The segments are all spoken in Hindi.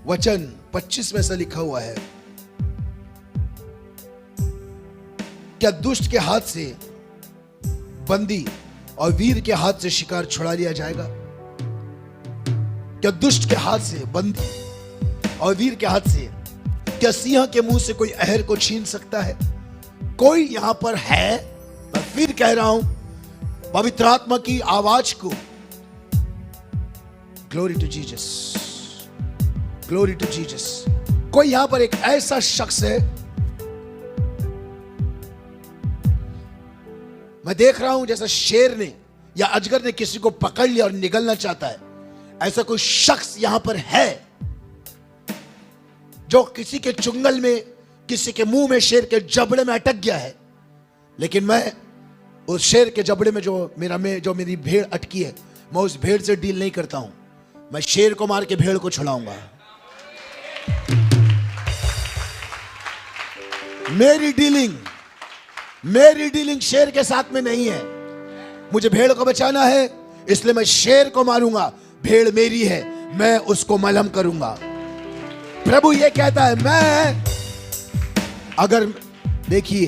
वचन 25 में से लिखा हुआ है, क्या दुष्ट के हाथ से बंदी और वीर के हाथ से शिकार छुड़ा लिया जाएगा? क्या दुष्ट के हाथ से बंदी और वीर के हाथ से, क्या सिंह के मुंह से कोई अहर को छीन सकता है? कोई यहां पर है? मैं फिर कह रहा हूं, पवित्र आत्मा की आवाज को, glory to Jesus, glory to Jesus. कोई यहां पर एक ऐसा शख्स है, मैं देख रहा हूं जैसा शेर ने या अजगर ने किसी को पकड़ लिया और निगलना चाहता है, ऐसा कोई शख्स यहां पर है जो किसी के चुंगल में, किसी के मुंह में, शेर के जबड़े में अटक गया है। लेकिन मैं उस शेर के जबड़े में जो मेरी भेड़ अटकी है, मैं उस भेड़ से डील नहीं करता हूं। मैं शेर को मार के भेड़ को छुड़ाऊंगा। मेरी डीलिंग शेर के साथ में नहीं है। मुझे भेड़ को बचाना है, इसलिए मैं शेर को मारूंगा। भेड़ मेरी है, मैं उसको मलहम करूंगा। प्रभु ये कहता है, मैं अगर, देखिए,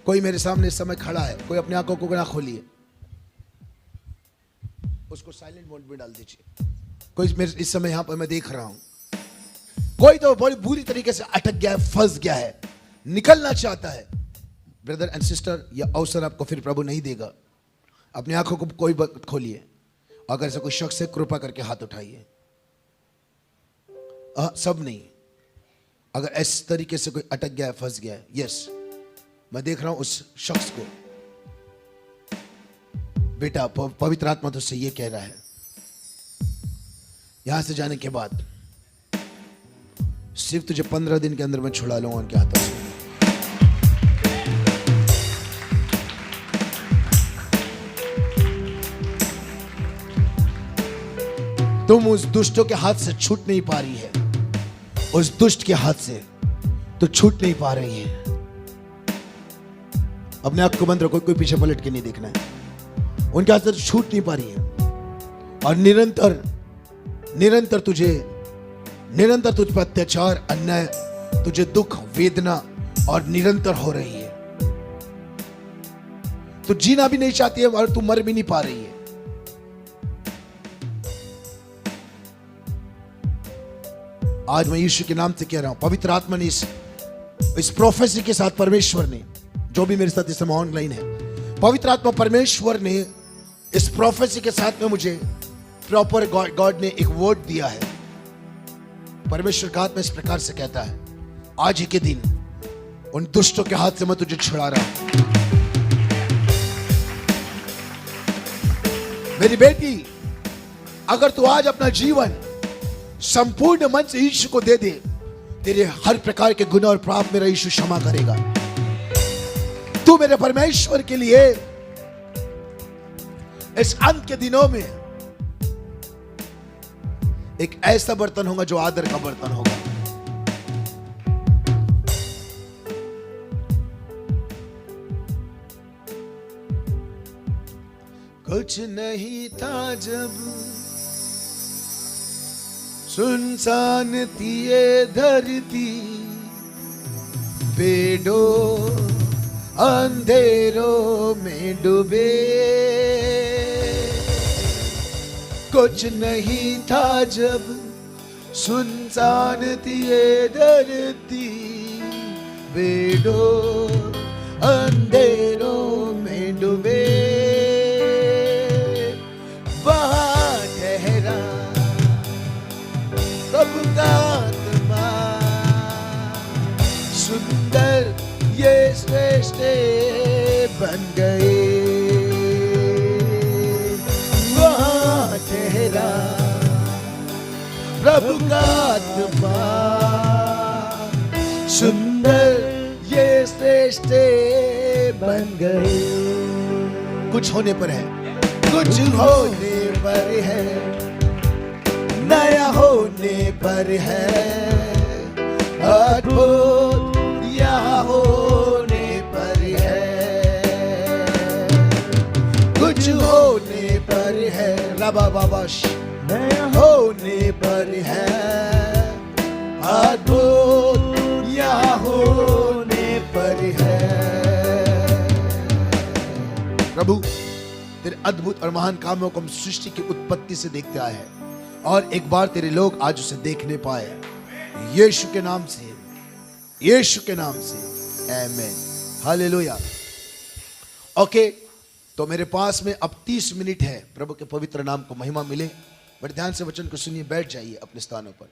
कोई मेरे सामने इस समय खड़ा है, कोई अपनी आंखों को ना खोलिए, उसको साइलेंट मोड में डाल दीजिए। कोई मेरे इस समय यहां पर मैं देख रहा हूं, कोई तो बड़ी बुरी तरीके से अटक गया है, फंस गया है, निकलना चाहता है। ब्रदर एंड सिस्टर, यह अवसर आपको फिर प्रभु नहीं देगा। अपनी आंखों को कोई खोलिए, अगर ऐसा कोई शख्स है, कृपा करके हाथ उठाइए। सब नहीं, अगर इस तरीके से कोई अटक गया है, फंस गया है, यस, मैं देख रहा हूं उस शख्स को। बेटा, पवित्र आत्मा तुझसे ये कह रहा है, यहां से जाने के बाद सिर्फ तुझे 15 दिन के अंदर मैं छुड़ा लूंगा उनके हाथों से। तुम उस दुष्टों के हाथ से छूट नहीं पा रही है, उस दुष्ट के हाथ से तो छूट नहीं पा रही है। अपने आप को बंद रखो, कोई पीछे पलट के नहीं देखना है। उनके हाथ से छूट नहीं पा रही है, और निरंतर तुझ पर अत्याचार, अन्याय, तुझे दुख, वेदना और निरंतर हो रही है। तू जीना भी नहीं चाहती है और तू मर भी नहीं पा रही है। आज मैं यीशु के नाम से कह रहा हूं, पवित्र आत्मा ने इस प्रोफेसी के साथ, परमेश्वर ने, जो भी मेरे साथ इस समय ऑनलाइन है, पवित्र आत्मा परमेश्वर ने इस प्रोफेसी के साथ में मुझे प्रॉपर गॉड ने एक वर्ड दिया है। परमेश्वर का आत्मा इस प्रकार से कहता है, आज ही के दिन उन दुष्टों के हाथ से मैं तुझे छुड़ा रहा हूं। मेरी बेटी, अगर तू आज अपना जीवन संपूर्ण मन से यीशु को दे दे, तेरे हर प्रकार के गुनाह और पाप मेरा यीशु क्षमा करेगा। तू मेरे परमेश्वर के लिए इस अंत के दिनों में एक ऐसा बर्तन होगा जो आदर का बर्तन होगा। कुछ नहीं था जब सुनसान थी ये धरती, पेड़ों अंधेरों में डूबे। कुछ नहीं था जब सुनसान थी ये धरती, पेड़ों अंधेरों में डूबे। वहां ठहरा प्रभु का आत्मा, सुंदर ये श्रेष्ठ बन गए। वहां ठहरा प्रभु का आत्मा, सुंदर ये श्रेष्ठ बन गए। कुछ होने पर है, कुछ होने पर है, नया होने पर है, अद्भुत यहाँ होने पर है। कुछ होने पर है, रबा बाबाश, नया होने पर है, अद्भुत यहाँ होने पर है। प्रभु तेरे अद्भुत और महान कामों को हम सृष्टि की उत्पत्ति से देखते आए हैं और एक बार तेरे लोग आज उसे देखने पाए। यीशु के नाम से, यीशु के नाम से, आमीन, हालेलुया। ओके, तो मेरे पास में अब 30 मिनट है। प्रभु के पवित्र नाम को महिमा मिले। बड़े ध्यान से वचन को सुनिए, बैठ जाइए अपने स्थानों पर।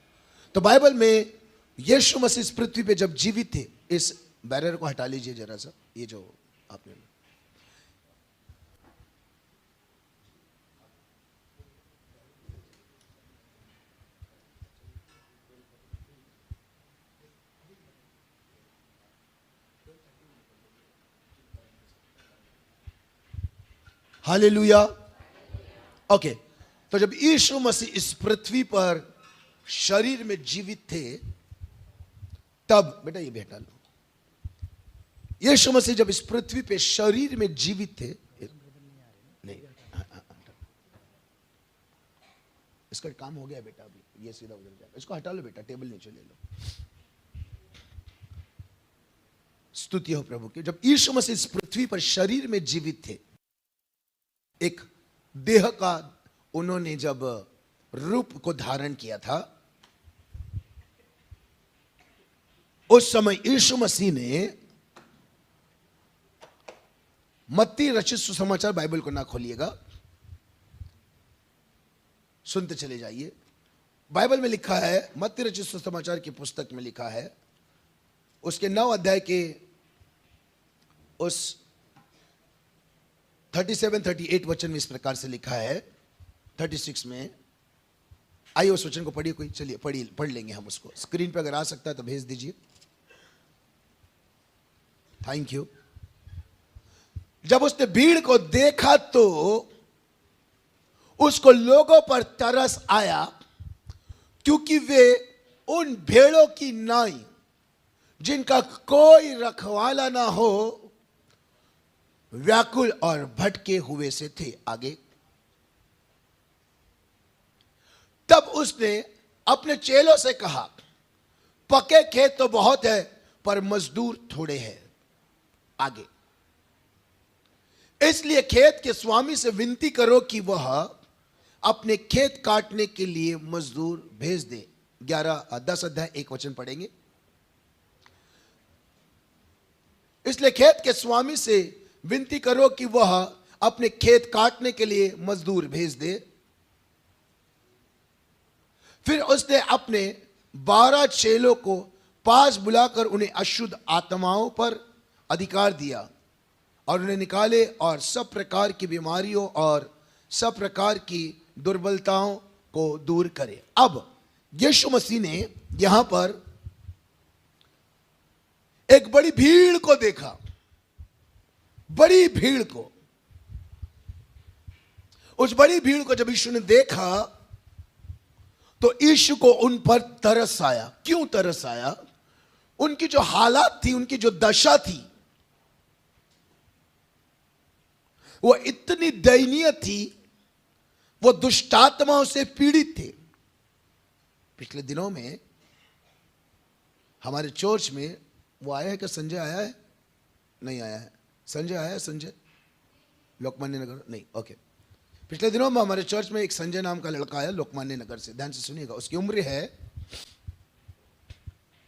तो बाइबल में यीशु मसीह इस पृथ्वी पे जब जीवित थे, इस बैरियर को हटा लीजिए जरा सा, ये जो आपने, हालेलुया। ओके, तो जब यीशु मसीह इस पृथ्वी पर शरीर में जीवित थे, तब बेटा ये बेटा लो, यीशु मसीह जब इस पृथ्वी पे शरीर में जीवित थे, नहीं इसका काम हो गया बेटा, अभी ये सीधा उधर जाएगा, इसको हटा लो बेटा, टेबल नीचे ले लो। स्तुति हो प्रभु की। जब यीशु मसीह इस पृथ्वी पर शरीर में जीवित थे, एक देह का उन्होंने जब रूप को धारण किया था, उस समय यीशु मसीह ने, मत्ती रचित सुसमाचार, बाइबल को ना खोलिएगा, सुनते चले जाइए। बाइबल में लिखा है, मत्ती रचित सुसमाचार की पुस्तक में लिखा है, उसके 9 अध्याय के उस 37-38 वचन में इस प्रकार से लिखा है। 36 में, आइए उस वचन को पढ़िए कोई, चलिए पढ़ लेंगे हम उसको। स्क्रीन पे अगर आ सकता है तो भेज दीजिए, थैंक यू। जब उसने भीड़ को देखा तो उसको लोगों पर तरस आया, क्योंकि वे उन भेड़ों की नाई जिनका कोई रखवाला ना हो, व्याकुल और भटके हुए से थे। आगे, तब उसने अपने चेलों से कहा, पके खेत तो बहुत है पर मजदूर थोड़े हैं। आगे, इसलिए खेत के स्वामी से विनती करो कि वह अपने खेत काटने के लिए मजदूर भेज दे। 10 अध्याय 1 वचन पढ़ेंगे। इसलिए खेत के स्वामी से विनती करो कि वह अपने खेत काटने के लिए मजदूर भेज दे। फिर उसने अपने 12 चेलों को पास बुलाकर उन्हें अशुद्ध आत्माओं पर अधिकार दिया और उन्हें निकाले और सब प्रकार की बीमारियों और सब प्रकार की दुर्बलताओं को दूर करे। अब यीशु मसीह ने यहां पर एक बड़ी भीड़ को देखा, बड़ी भीड़ को। उस बड़ी भीड़ को जब यीशु ने देखा तो यीशु को उन पर तरस आया। क्यों तरस आया? उनकी जो हालात थी, उनकी जो दशा थी, वो इतनी दयनीय थी, वो दुष्टात्माओं से पीड़ित थे। पिछले दिनों में हमारे चर्च में वो आया है क्या? संजय आया है? नहीं आया है। संजय आया है? संजय लोकमान्य नगर? नहीं, ओके। पिछले दिनों में हमारे चर्च में एक संजय नाम का लड़का आया लोकमान्य नगर से। ध्यान से सुनिएगा। उसकी उम्र है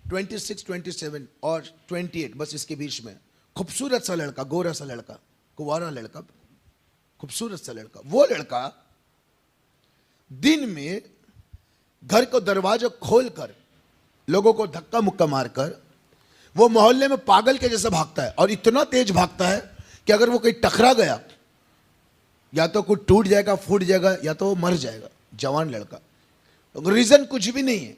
26, 27 और 28, बस इसके बीच में। खूबसूरत सा लड़का, गोरा सा लड़का, कुंवारा लड़का, खूबसूरत सा लड़का। वो लड़का दिन में घर को दरवाजा खोलकर लोगों को धक्का मुक्का मारकर वो मोहल्ले में पागल के जैसा भागता है, और इतना तेज भागता है कि अगर वो कहीं टकरा गया या तो कुछ टूट जाएगा, फूट जाएगा, या तो वो मर जाएगा। जवान लड़का, रीजन कुछ भी नहीं है,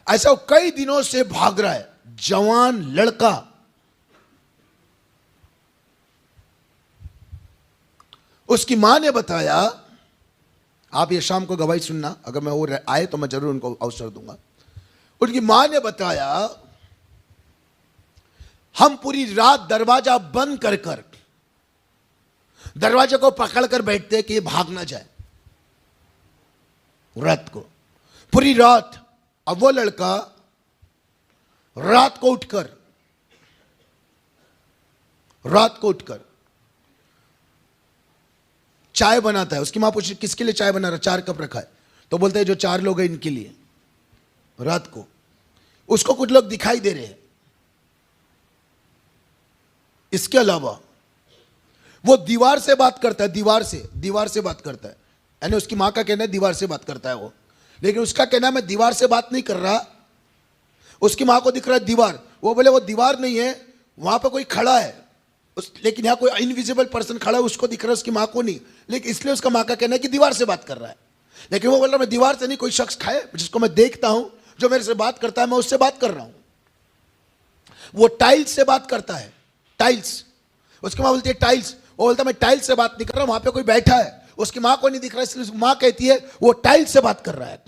ऐसा वो कई दिनों से भाग रहा है। जवान लड़का। उसकी मां ने बताया, आप ये शाम को गवाही सुनना, अगर मैं वो आए तो मैं जरूर उनको अवसर दूंगा। उनकी मां ने बताया, हम पूरी रात दरवाजा बंद कर कर दरवाजे को पकड़ कर बैठते कि ये भाग ना जाए। रात को, पूरी रात। अब वो लड़का रात को उठकर चाय बनाता है। उसकी मां पूछी किसके लिए चाय बना रहा, 4 कप रखा है। तो बोलते हैं जो 4 लोग हैं इनके लिए। रात को उसको कुछ लोग दिखाई दे रहे हैं। इसके अलावा वो दीवार से बात करता है, दीवार से बात करता है। यानी उसकी मां का कहना है दीवार से बात करता है वो, लेकिन उसका कहना है मैं दीवार से बात नहीं कर रहा। उसकी मां को दिख रहा है दीवार। वो बोले वो दीवार नहीं है, वहां पर कोई खड़ा है, लेकिन यहां कोई इनविजिबल पर्सन खड़ा है, उसको दिख रहा है, उसकी मां को नहीं। लेकिन इसलिए उसका मां का कहना है कि दीवार से बात कर रहा है। लेकिन वो बोल रहा मैं दीवार से नहीं, कोई शख्स खाए जिसको मैं देखता हूं, जो मेरे से बात करता है, मैं उससे बात कर रहा हूं। वो टाइल्स से बात करता है, टाइल्स। उसकी मां बोलती है टाइल्स। वो बोलता मैं टाइल्स से बात नहीं कर रहा, वहां पे कोई बैठा है, उसकी मां को नहीं दिख रहा, इसलिए उसकी मां कहती है वो टाइल्स से बात कर रहा है।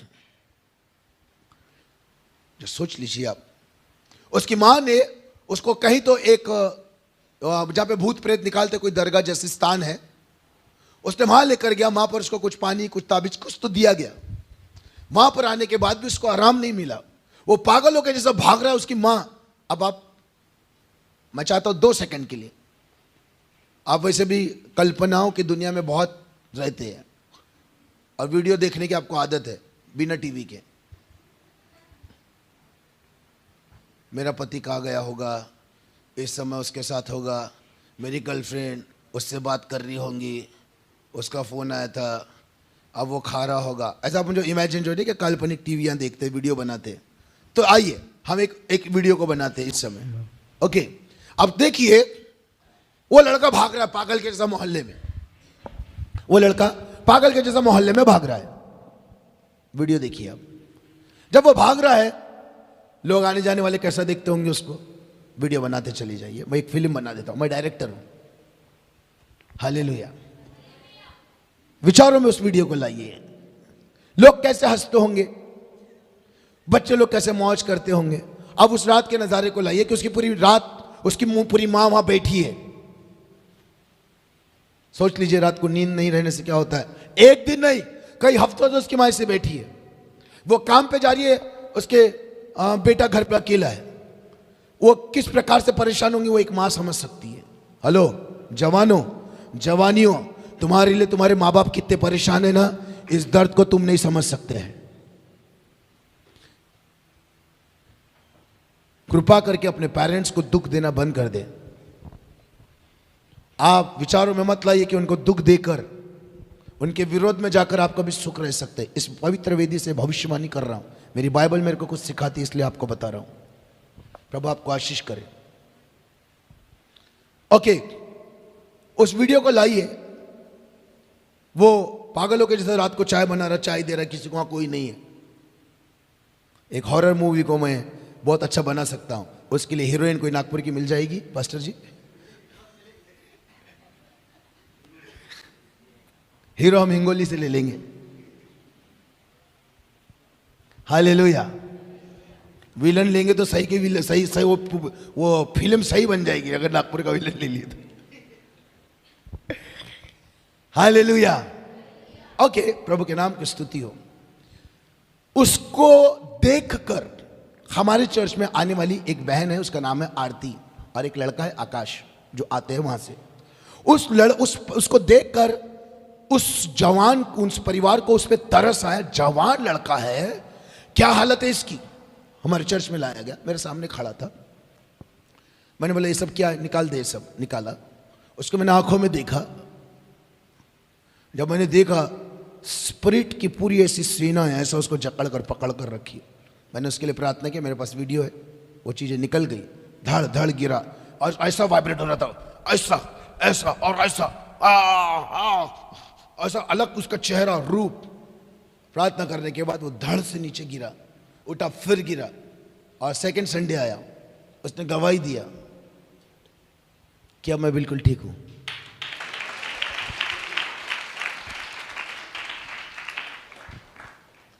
जो सोच लीजिए आप, उसकी मां ने उसको कहीं तो एक जहां पे भूत प्रेत निकालते कोई दरगाह जैसे स्थान है, उसने वहां लेकर गया। वहां पर उसको कुछ पानी, कुछ ताबीज, कुछ तो दिया गया। वहां पर आने के बाद भी उसको आराम नहीं मिला। वो पागल होकर जैसा भाग रहा है उसकी मां। अब आप, मैं चाहता हूं 2 सेकंड के लिए, आप वैसे भी कल्पनाओं की दुनिया में बहुत रहते हैं और वीडियो देखने की आपको आदत है बिना टीवी के। मेरा पति कहाँ गया होगा, इस समय उसके साथ होगा, मेरी गर्लफ्रेंड उससे बात कर रही होंगी, उसका फ़ोन आया था, अब वो खा रहा होगा। ऐसा आप मुझे इमेजिन जो नहीं कि काल्पनिक टीवियाँ देखते, वीडियो बनाते। तो आइए हम एक वीडियो को बनाते हैं इस समय। ओके, अब देखिए वो लड़का भाग रहा है पागल के जैसा मोहल्ले में। वो लड़का पागल के जैसा मोहल्ले में भाग रहा है। वीडियो देखिए अब। जब वो भाग रहा है, लोग आने जाने वाले कैसा देखते होंगे उसको। वीडियो बनाते चली जाइए, मैं एक फिल्म बना देता हूं, मैं डायरेक्टर हूं। हालेलुया। विचारों में उस वीडियो को लाइए। लोग कैसे हंसते होंगे, बच्चे लोग कैसे मौज करते होंगे। अब उस रात के नजारे को लाइए कि उसकी पूरी रात उसकी पूरी मां वहां बैठी है। सोच लीजिए रात को नींद नहीं रहने से क्या होता है। एक दिन नहीं, कई हफ्तों से उसकी मां से बैठी है। वो काम पे जा रही है, उसके बेटा घर पे अकेला है। वो किस प्रकार से परेशान होंगी वो एक मां समझ सकती है। हेलो जवानों, जवानियों, तुम्हारे लिए तुम्हारे माँ बाप कितने परेशान है ना, इस दर्द को तुम नहीं समझ सकते हैं। कृपा करके अपने पेरेंट्स को दुख देना बंद कर दें। आप विचारों में मत लाइए कि उनको दुख देकर, उनके विरोध में जाकर आप कभी सुख रह सकते। इस पवित्र वेदी से भविष्यवाणी कर रहा हूं, मेरी बाइबल मेरे को कुछ सिखाती है, इसलिए आपको बता रहा हूं। प्रभु आपको आशीष करे। ओके, उस वीडियो को लाइए। वो पागलों के जैसे रात को चाय बना रहा, चाय दे रहा, किसी को वहां कोई नहीं है। एक हॉरर मूवी को मैं बहुत अच्छा बना सकता हूं। उसके लिए हीरोइन कोई नागपुर की मिल जाएगी पास्टर जी। हीरो हम हिंगोली से ले लेंगे। हालेलुया। विलन लेंगे तो सही के विलन, सही सही वो फिल्म सही बन जाएगी अगर नागपुर का विलन ले लिए तो। हालेलुया। ओके, प्रभु के नाम की स्तुति हो। उसको देखकर हमारे चर्च में आने वाली एक बहन है, उसका नाम है आरती, और एक लड़का है आकाश, जो आते हैं वहां से। उसको देखकर उस जवान, उस परिवार को उस पर तरस आया। जवान लड़का है, क्या हालत है इसकी। हमारे चर्च में लाया गया, मेरे सामने खड़ा था। मैंने बोला ये सब क्या, निकाल दे। सब निकाला। उसको मैंने आंखों में देखा। जब मैंने देखा, स्पिरिट की पूरी ऐसी सेना है, ऐसा उसको जकड़ कर पकड़ कर रखी। मैंने उसके लिए प्रार्थना की, मेरे पास वीडियो है। वो चीजें निकल गई, धड़ धड़ गिरा और ऐसा वाइब्रेट हो रहा था, ऐसा ऐसा और ऐसा ऐसा अलग उसका चेहरा, रूप। प्रार्थना करने के बाद वो धड़ से नीचे गिरा, उठा, फिर गिरा। और सेकंड संडे आया, उसने गवाही दिया कि अब मैं बिल्कुल ठीक हूं।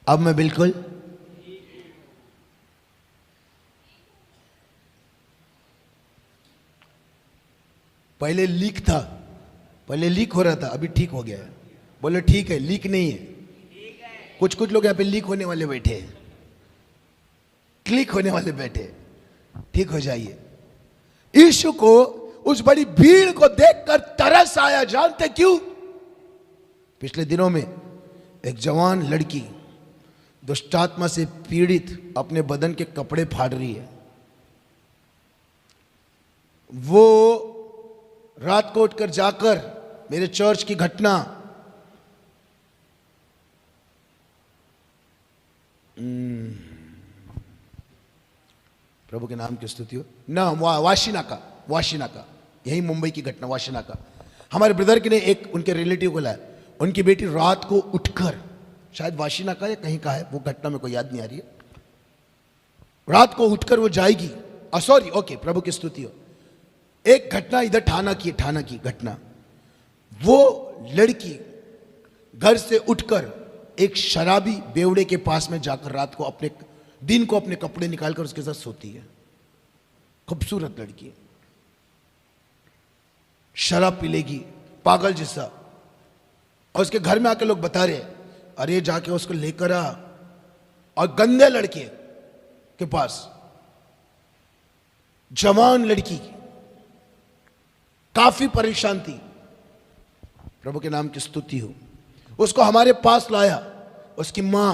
अब मैं बिल्कुल पहले लीक था, पहले लीक हो रहा था, अभी ठीक हो गया है। बोले ठीक है, लीक नहीं है। कुछ कुछ लोग यहाँ पे लीक होने वाले बैठे हैं, क्लिक होने वाले बैठे। ठीक हो जाइए। यीशु को उस बड़ी भीड़ को देखकर तरस आया। जानते क्यों? पिछले दिनों में एक जवान लड़की दुष्टात्मा से पीड़ित अपने बदन के कपड़े फाड़ रही है। वो रात को उठकर जाकर मेरे चर्च की घटना प्रभु के नाम की स्तुति हो ना, वाशिना का यही मुंबई की घटना, वाशिना का। हमारे ब्रदर के ने एक उनके रिलेटिव को लाया, उनकी बेटी रात को उठकर, शायद वाशिना का या कहीं का है वो घटना, मेरे को याद नहीं आ रही है। रात को उठकर वो जाएगी, सॉरी, ओके, प्रभु की स्तुति हो। एक घटना इधर ठाना की घटना, वो लड़की घर से उठकर एक शराबी बेवड़े के पास में जाकर रात को अपने कपड़े निकालकर उसके साथ सोती है। खूबसूरत लड़की, शराब पी लेगी पागल जैसा, और उसके घर में आके लोग बता रहे, अरे जाके उसको लेकर आ। और गंदे लड़के के पास, जवान लड़की काफी परेशान थी, प्रभु के नाम की स्तुति हो। उसको हमारे पास लाया। उसकी मां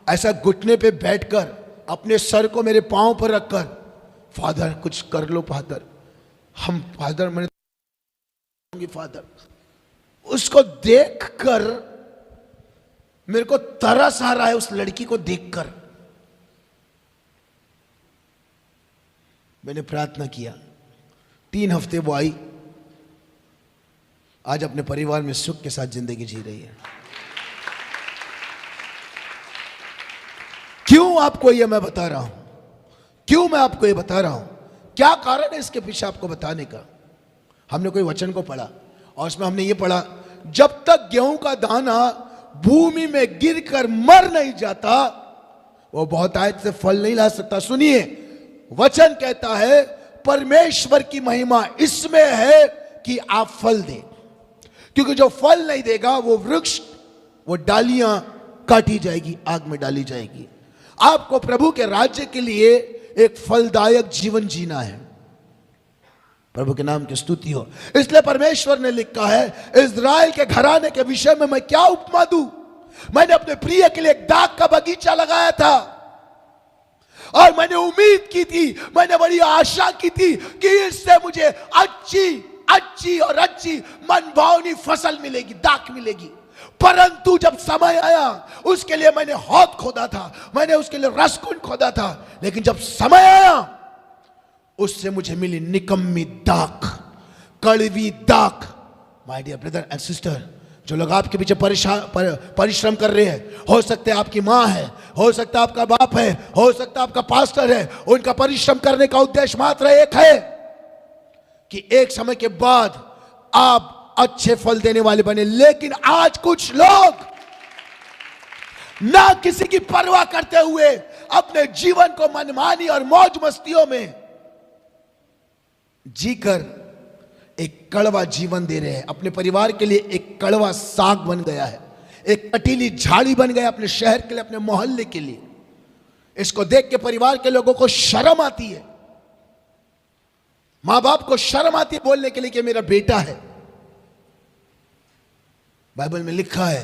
ऐसा घुटने पे बैठकर अपने सर को मेरे पांव पर रखकर, फादर कुछ कर लो फादर, हम फादर, मैंने फादर। उसको देखकर मेरे को तरस आ रहा है, उस लड़की को देखकर। मैंने प्रार्थना किया, 3 हफ्ते वो आई, आज अपने परिवार में सुख के साथ जिंदगी जी रही है। क्यों आपको ये मैं बता रहा हूं? क्यों मैं आपको ये बता रहा हूं? क्या कारण है इसके पीछे आपको बताने का? हमने कोई वचन को पढ़ा और उसमें हमने ये पढ़ा, जब तक गेहूं का दाना भूमि में गिरकर मर नहीं जाता, वो बहुतायत से फल नहीं ला सकता। सुनिए, वचन कहता है परमेश्वर की महिमा इसमें है कि आप फल दें, क्योंकि जो फल नहीं देगा वो वृक्ष, वो डालियां काटी जाएगी, आग में डाली जाएगी। आपको प्रभु के राज्य के लिए एक फलदायक जीवन जीना है। प्रभु के नाम की स्तुति हो। इसलिए परमेश्वर ने लिखा है, इज़राइल के घराने के विषय में मैं क्या उपमा दूं? मैंने अपने प्रिय के लिए एक दाख का बगीचा लगाया था और मैंने उम्मीद की थी, मैंने बड़ी आशा की थी कि इससे मुझे अच्छी और अच्छी मनभावनी फसल मिलेगी, दाख मिलेगी। परंतु जब समय आया, उसके लिए मैंने हौद खोदा था, मैंने उसके लिए रसकुंड खोदा था, लेकिन जब समय आया उससे मुझे मिली निकम्मी दाख, कड़वी दाख। My dear brother and sister, जो लोग आपके पीछे परिश्रम कर रहे हैं, हो सकता है आपकी माँ है, हो सकता है आपका बाप है, हो सकता है आपका पास्टर है, उनका परिश्रम करने का उद्देश्य मात्र एक है कि एक समय के बाद आप अच्छे फल देने वाले बने। लेकिन आज कुछ लोग ना किसी की परवाह करते हुए अपने जीवन को मनमानी और मौज मस्तियों में जीकर एक कड़वा जीवन दे रहे हैं। अपने परिवार के लिए एक कड़वा साग बन गया है, एक कटीली झाड़ी बन गया अपने शहर के लिए, अपने मोहल्ले के लिए। इसको देख के परिवार के लोगों को शर्म आती है, मां बाप को शर्म आती है बोलने के लिए कि मेरा बेटा है। बाइबल में लिखा है,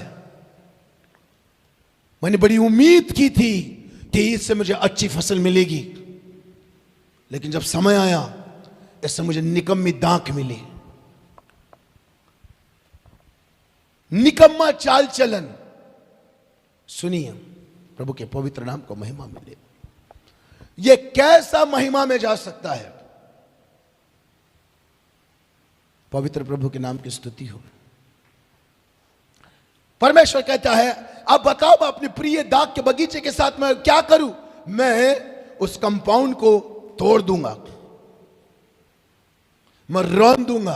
मैंने बड़ी उम्मीद की थी कि इससे मुझे अच्छी फसल मिलेगी, लेकिन जब समय आया इससे मुझे निकम्मी दाख मिली, निकम्मा चाल चलन। सुनिए, प्रभु के पवित्र नाम को महिमा मिले। यह कैसा महिमा में जा सकता है? पवित्र प्रभु के नाम की स्तुति हो। परमेश्वर कहता है, अब बताओ मैं अपने प्रिय दाख के बगीचे के साथ मैं क्या करूं? मैं उस कंपाउंड को तोड़ दूंगा, मैं रौंद दूंगा।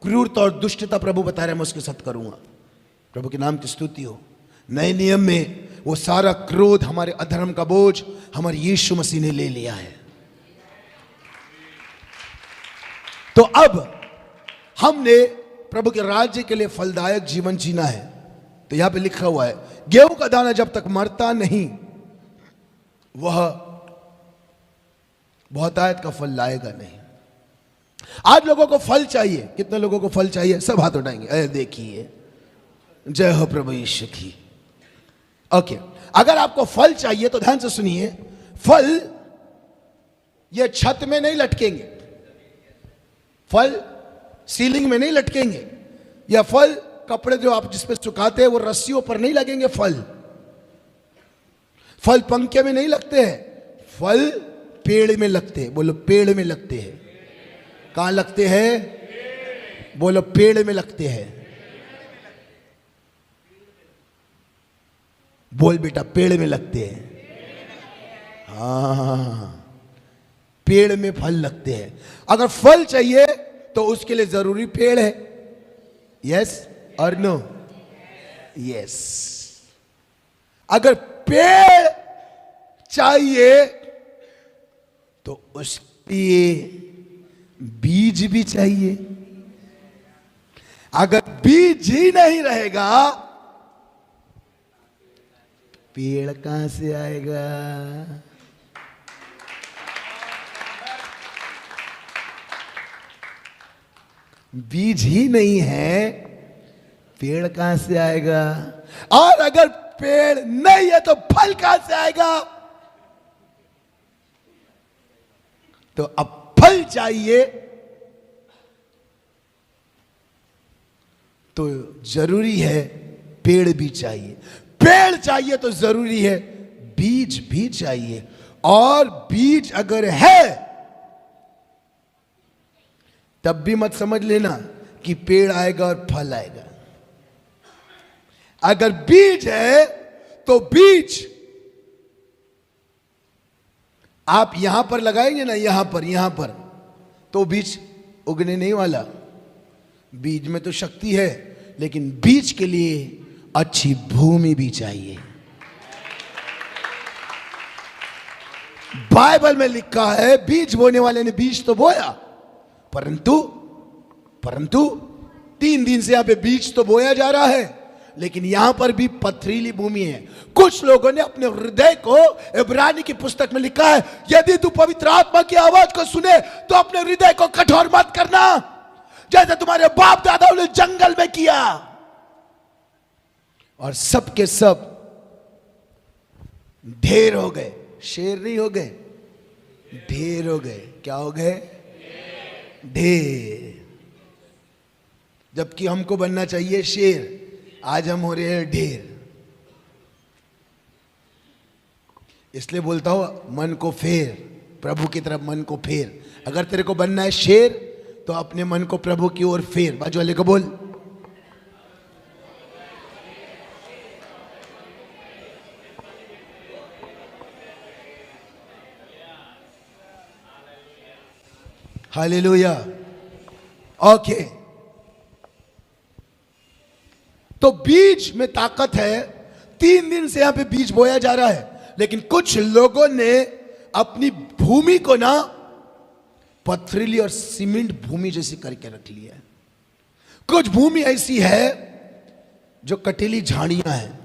क्रूरता और दुष्टता प्रभु बता रहे हैं, मैं उसके साथ करूंगा। प्रभु के नाम की स्तुति हो। नए नियम में वो सारा क्रोध, हमारे अधर्म का बोझ हमारे यीशु मसीह ने ले लिया है। तो अब हमने प्रभु के राज्य के लिए फलदायक जीवन जीना है। तो यहां पे लिखा हुआ है, गेहूं का दाना जब तक मरता नहीं वह बहुतायत का फल लाएगा नहीं। आज लोगों को फल चाहिए। कितने लोगों को फल चाहिए? सब हाथ उठाएंगे। अरे देखिए, जय हो प्रभु यीशु की। ओके, अगर आपको फल चाहिए तो ध्यान से सुनिए। फल ये छत में नहीं लटकेंगे, फल सीलिंग में नहीं लटकेंगे, या फल कपड़े जो आप जिस पे सुखाते हैं वो रस्सियों पर नहीं लगेंगे। फल पंखे में नहीं लगते हैं, फल पेड़ में लगते हैं। बोलो, पेड़ में लगते हैं। कहां लगते हैं? बोलो, पेड़ में लगते हैं। बोल बेटा, पेड़ में लगते हैं। हाँ, पेड़ में फल लगते हैं। अगर फल चाहिए तो उसके लिए जरूरी पेड़ है। यस और नो? यस। अगर पेड़ चाहिए तो उसके लिए बीज भी चाहिए। अगर बीज ही नहीं रहेगा पेड़ कहां से आएगा? बीज ही नहीं है, पेड़ कहां से आएगा? और अगर पेड़ नहीं है तो फल कहां से आएगा? तो अब फल चाहिए तो जरूरी है पेड़ भी चाहिए। पेड़ चाहिए तो जरूरी है बीज भी चाहिए। और बीज अगर है तब भी मत समझ लेना कि पेड़ आएगा और फल आएगा। अगर बीज है तो बीज आप यहां पर लगाएंगे ना, यहां पर तो बीज उगने नहीं वाला। बीज में तो शक्ति है, लेकिन बीज के लिए अच्छी भूमि भी चाहिए। बाइबल में लिखा है बीज बोने वाले ने बीज तो बोया, परंतु 3 दिन से यहां पे बीज तो बोया जा रहा है, लेकिन यहां पर भी पथरीली भूमि है। कुछ लोगों ने अपने हृदय को, इब्रानी की पुस्तक में लिखा है, यदि तू पवित्र आत्मा की आवाज को सुने तो अपने हृदय को कठोर मत करना, जैसे तुम्हारे बाप दादाओं ने जंगल में किया। और सब के सब ढेर हो गए। शेर नहीं हो गए, ढेर हो गए। क्या हो गए? ढेर। जबकि हमको बनना चाहिए शेर, आज हम हो रहे हैं ढेर। इसलिए बोलता हूं, मन को फेर, प्रभु की तरफ मन को फेर। अगर तेरे को बनना है शेर तो अपने मन को प्रभु की ओर फेर। बाजू वाले को बोल, हालेलुया। ओके, तो बीज में ताकत है। 3 दिन से यहां पे बीज बोया जा रहा है, लेकिन कुछ लोगों ने अपनी भूमि को ना पथरीली और सीमेंट भूमि जैसी करके रख लिया है। कुछ भूमि ऐसी है जो कटीली झाड़ियां हैं,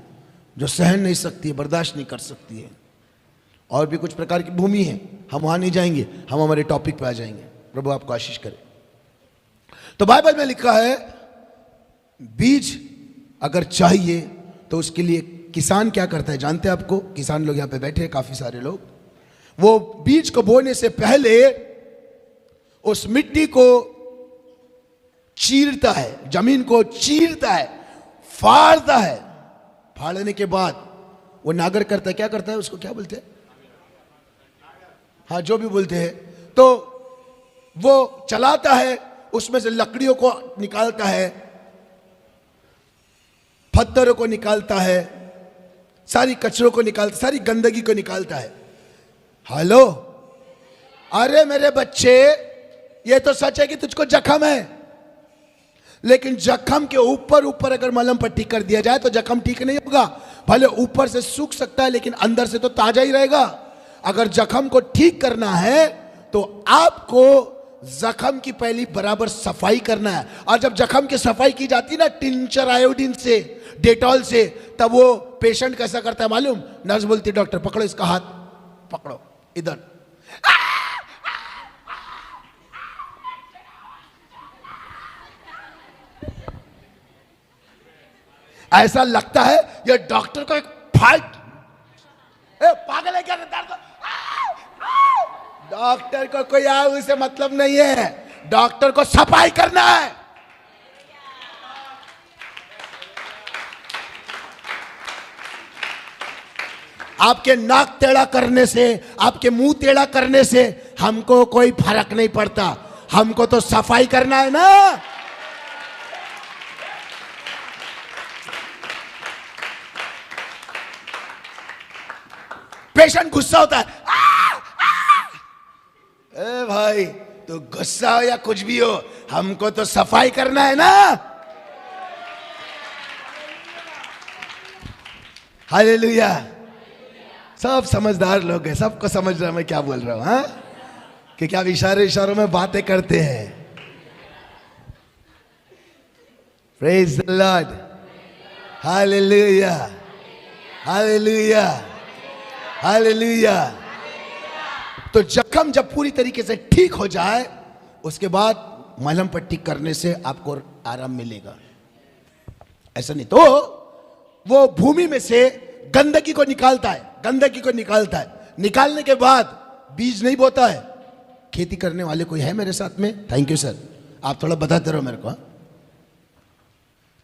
जो सहन नहीं सकती, बर्दाश्त नहीं कर सकती है। और भी कुछ प्रकार की भूमि है, हम वहां नहीं जाएंगे, हम हमारे टॉपिक पे आ जाएंगे। प्रभु आपको आशीष करे। तो बाइबल में लिखा है बीज अगर चाहिए तो उसके लिए किसान क्या करता है जानते हैं आपको? किसान लोग यहां पे बैठे हैं, काफी सारे लोग। वो बीज को बोने से पहले उस मिट्टी को चीरता है, जमीन को चीरता है, फाड़ता है। फाड़ने के बाद वो नागर करता है। क्या करता है? उसको क्या बोलते हैं? हाँ, जो भी बोलते हैं। तो वो चलाता है, उसमें से लकड़ियों को निकालता है, पत्थरों को निकालता है, सारी कचरों को निकालता, सारी गंदगी को निकालता है। हेलो, अरे मेरे बच्चे, ये तो सच है कि तुझको जख्म है, लेकिन जख्म के ऊपर अगर मलहम पट्टी कर दिया जाए तो जख्म ठीक नहीं होगा। भले ऊपर से सूख सकता है, लेकिन अंदर से तो ताजा ही रहेगा। अगर जख्म को ठीक करना है तो आपको जख्म की पहली बराबर सफाई करना है। और जब जख्म की सफाई की जाती है ना टिंचर आयोडीन से, डेटॉल से, तब वो पेशेंट कैसा करता है मालूम? नर्स बोलती डॉक्टर पकड़ो इसका हाथ, पकड़ो इधर, ऐसा लगता है ये डॉक्टर को एक फाइट, पागल है क्या डॉक्टर को कोई आग से मतलब नहीं है, डॉक्टर को सफाई करना है। आपके नाक टेढ़ा करने से, आपके मुंह टेढ़ा करने से हमको कोई फर्क नहीं पड़ता, हमको तो सफाई करना है ना। पेशेंट गुस्सा होता है, ए भाई तो गुस्सा हो या कुछ भी हो, हमको तो सफाई करना है ना। हालेलुया। सब समझदार लोग हैं, सबको समझ रहा मैं क्या बोल रहा हूं, हाँ? कि क्या इशारों में बातें करते हैं। Praise the Lord, hallelujah, hallelujah, hallelujah. तो जख्म जब पूरी तरीके से ठीक हो जाए, उसके बाद मलहम पट्टी करने से आपको आराम मिलेगा। ऐसा नहीं तो वो भूमि में से गंदगी को निकालता है, गंदगी को निकालता है। निकालने के बाद बीज नहीं बोता है। खेती करने वाले कोई है मेरे साथ में? थैंक यू सर, आप थोड़ा बताते रहो मेरे को।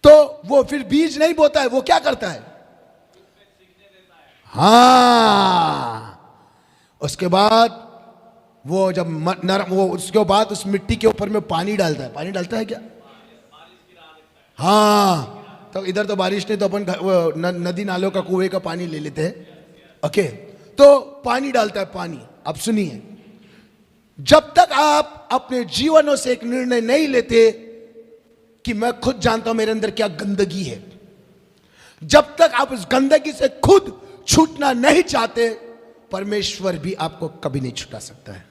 तो वो फिर बीज नहीं बोता है, वो क्या करता है? हाँ, उसके बाद वो जब नरम, वो उसके बाद उस मिट्टी के ऊपर में पानी डालता है। पानी डालता है क्या? हाँ, तो इधर तो बारिश नहीं, तो अपन नदी नालों का, कुएं का पानी ले लेते हैं। ओके, तो पानी डालता है, पानी। अब सुनिए, जब तक आप अपने जीवनों से एक निर्णय नहीं लेते कि मैं खुद जानता हूं मेरे अंदर क्या गंदगी है, जब तक आप उस गंदगी से खुद छूटना नहीं चाहते, परमेश्वर भी आपको कभी नहीं छुटा सकता है।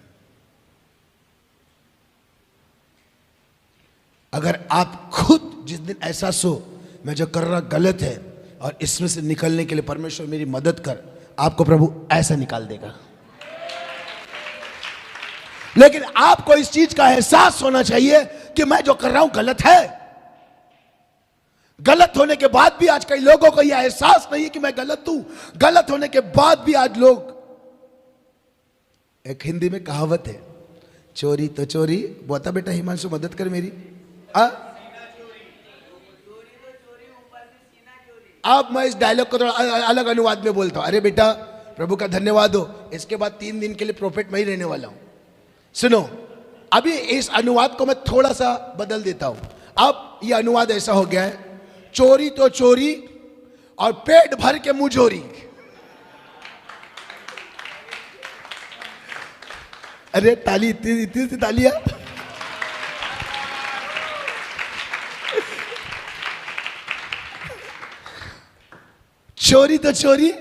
अगर आप खुद जिस दिन एहसास हो मैं जो कर रहा गलत है और इसमें से निकलने के लिए परमेश्वर मेरी मदद कर, आपको प्रभु ऐसा निकाल देगा। लेकिन आपको इस चीज का एहसास होना चाहिए कि मैं जो कर रहा हूं गलत है। गलत होने के बाद भी आज कई लोगों को यह एहसास नहीं है कि मैं गलत हूं। गलत होने के बाद भी आज लोग, एक हिंदी में कहावत है, चोरी तो चोरी, बता बेटा हिमांशु मदद कर मेरी। अब मैं इस डायलॉग को थोड़ा अलग अनुवाद में बोलता हूं। अरे बेटा प्रभु का धन्यवाद हो, इसके बाद 3 दिन के लिए प्रोफेट में ही रहने वाला हूं। सुनो, अभी इस अनुवाद को मैं थोड़ा सा बदल देता हूं। अब यह अनुवाद ऐसा हो गया है, चोरी तो चोरी और पेट भर के मुंहजोरी। अरे ताली, इतनी सी तालियां। चोरी तो चोरी,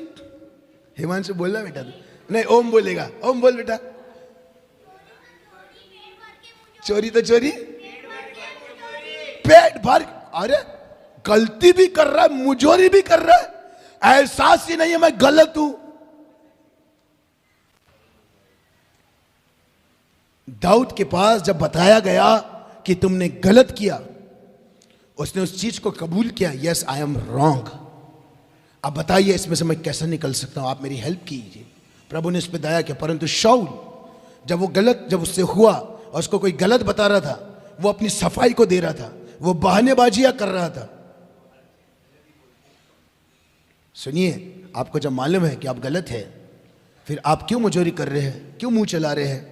हिमांशु बोलना बेटा, नहीं ओम बोलेगा, ओम बोल बेटा। चोरी तो चोरी, पेट भर, अरे गलती भी कर रहा है, मुजोरी भी कर रहा है, एहसास ही नहीं है मैं गलत हूं। दाऊद के पास जब बताया गया कि तुमने गलत किया, उसने उस चीज को कबूल किया, यस आई एम रॉन्ग। अब बताइए इसमें से मैं कैसे निकल सकता हूं, आप मेरी हेल्प कीजिए। प्रभु ने इस पर दया किया। परंतु शाऊल जब उससे हुआ और उसको कोई गलत बता रहा था, वो अपनी सफाई को दे रहा था, वो बहानेबाजियां कर रहा था। सुनिए, आपको जब मालूम है कि आप गलत हैं, फिर आप क्यों मुजोरी कर रहे हैं, क्यों मुंह चला रहे हैं?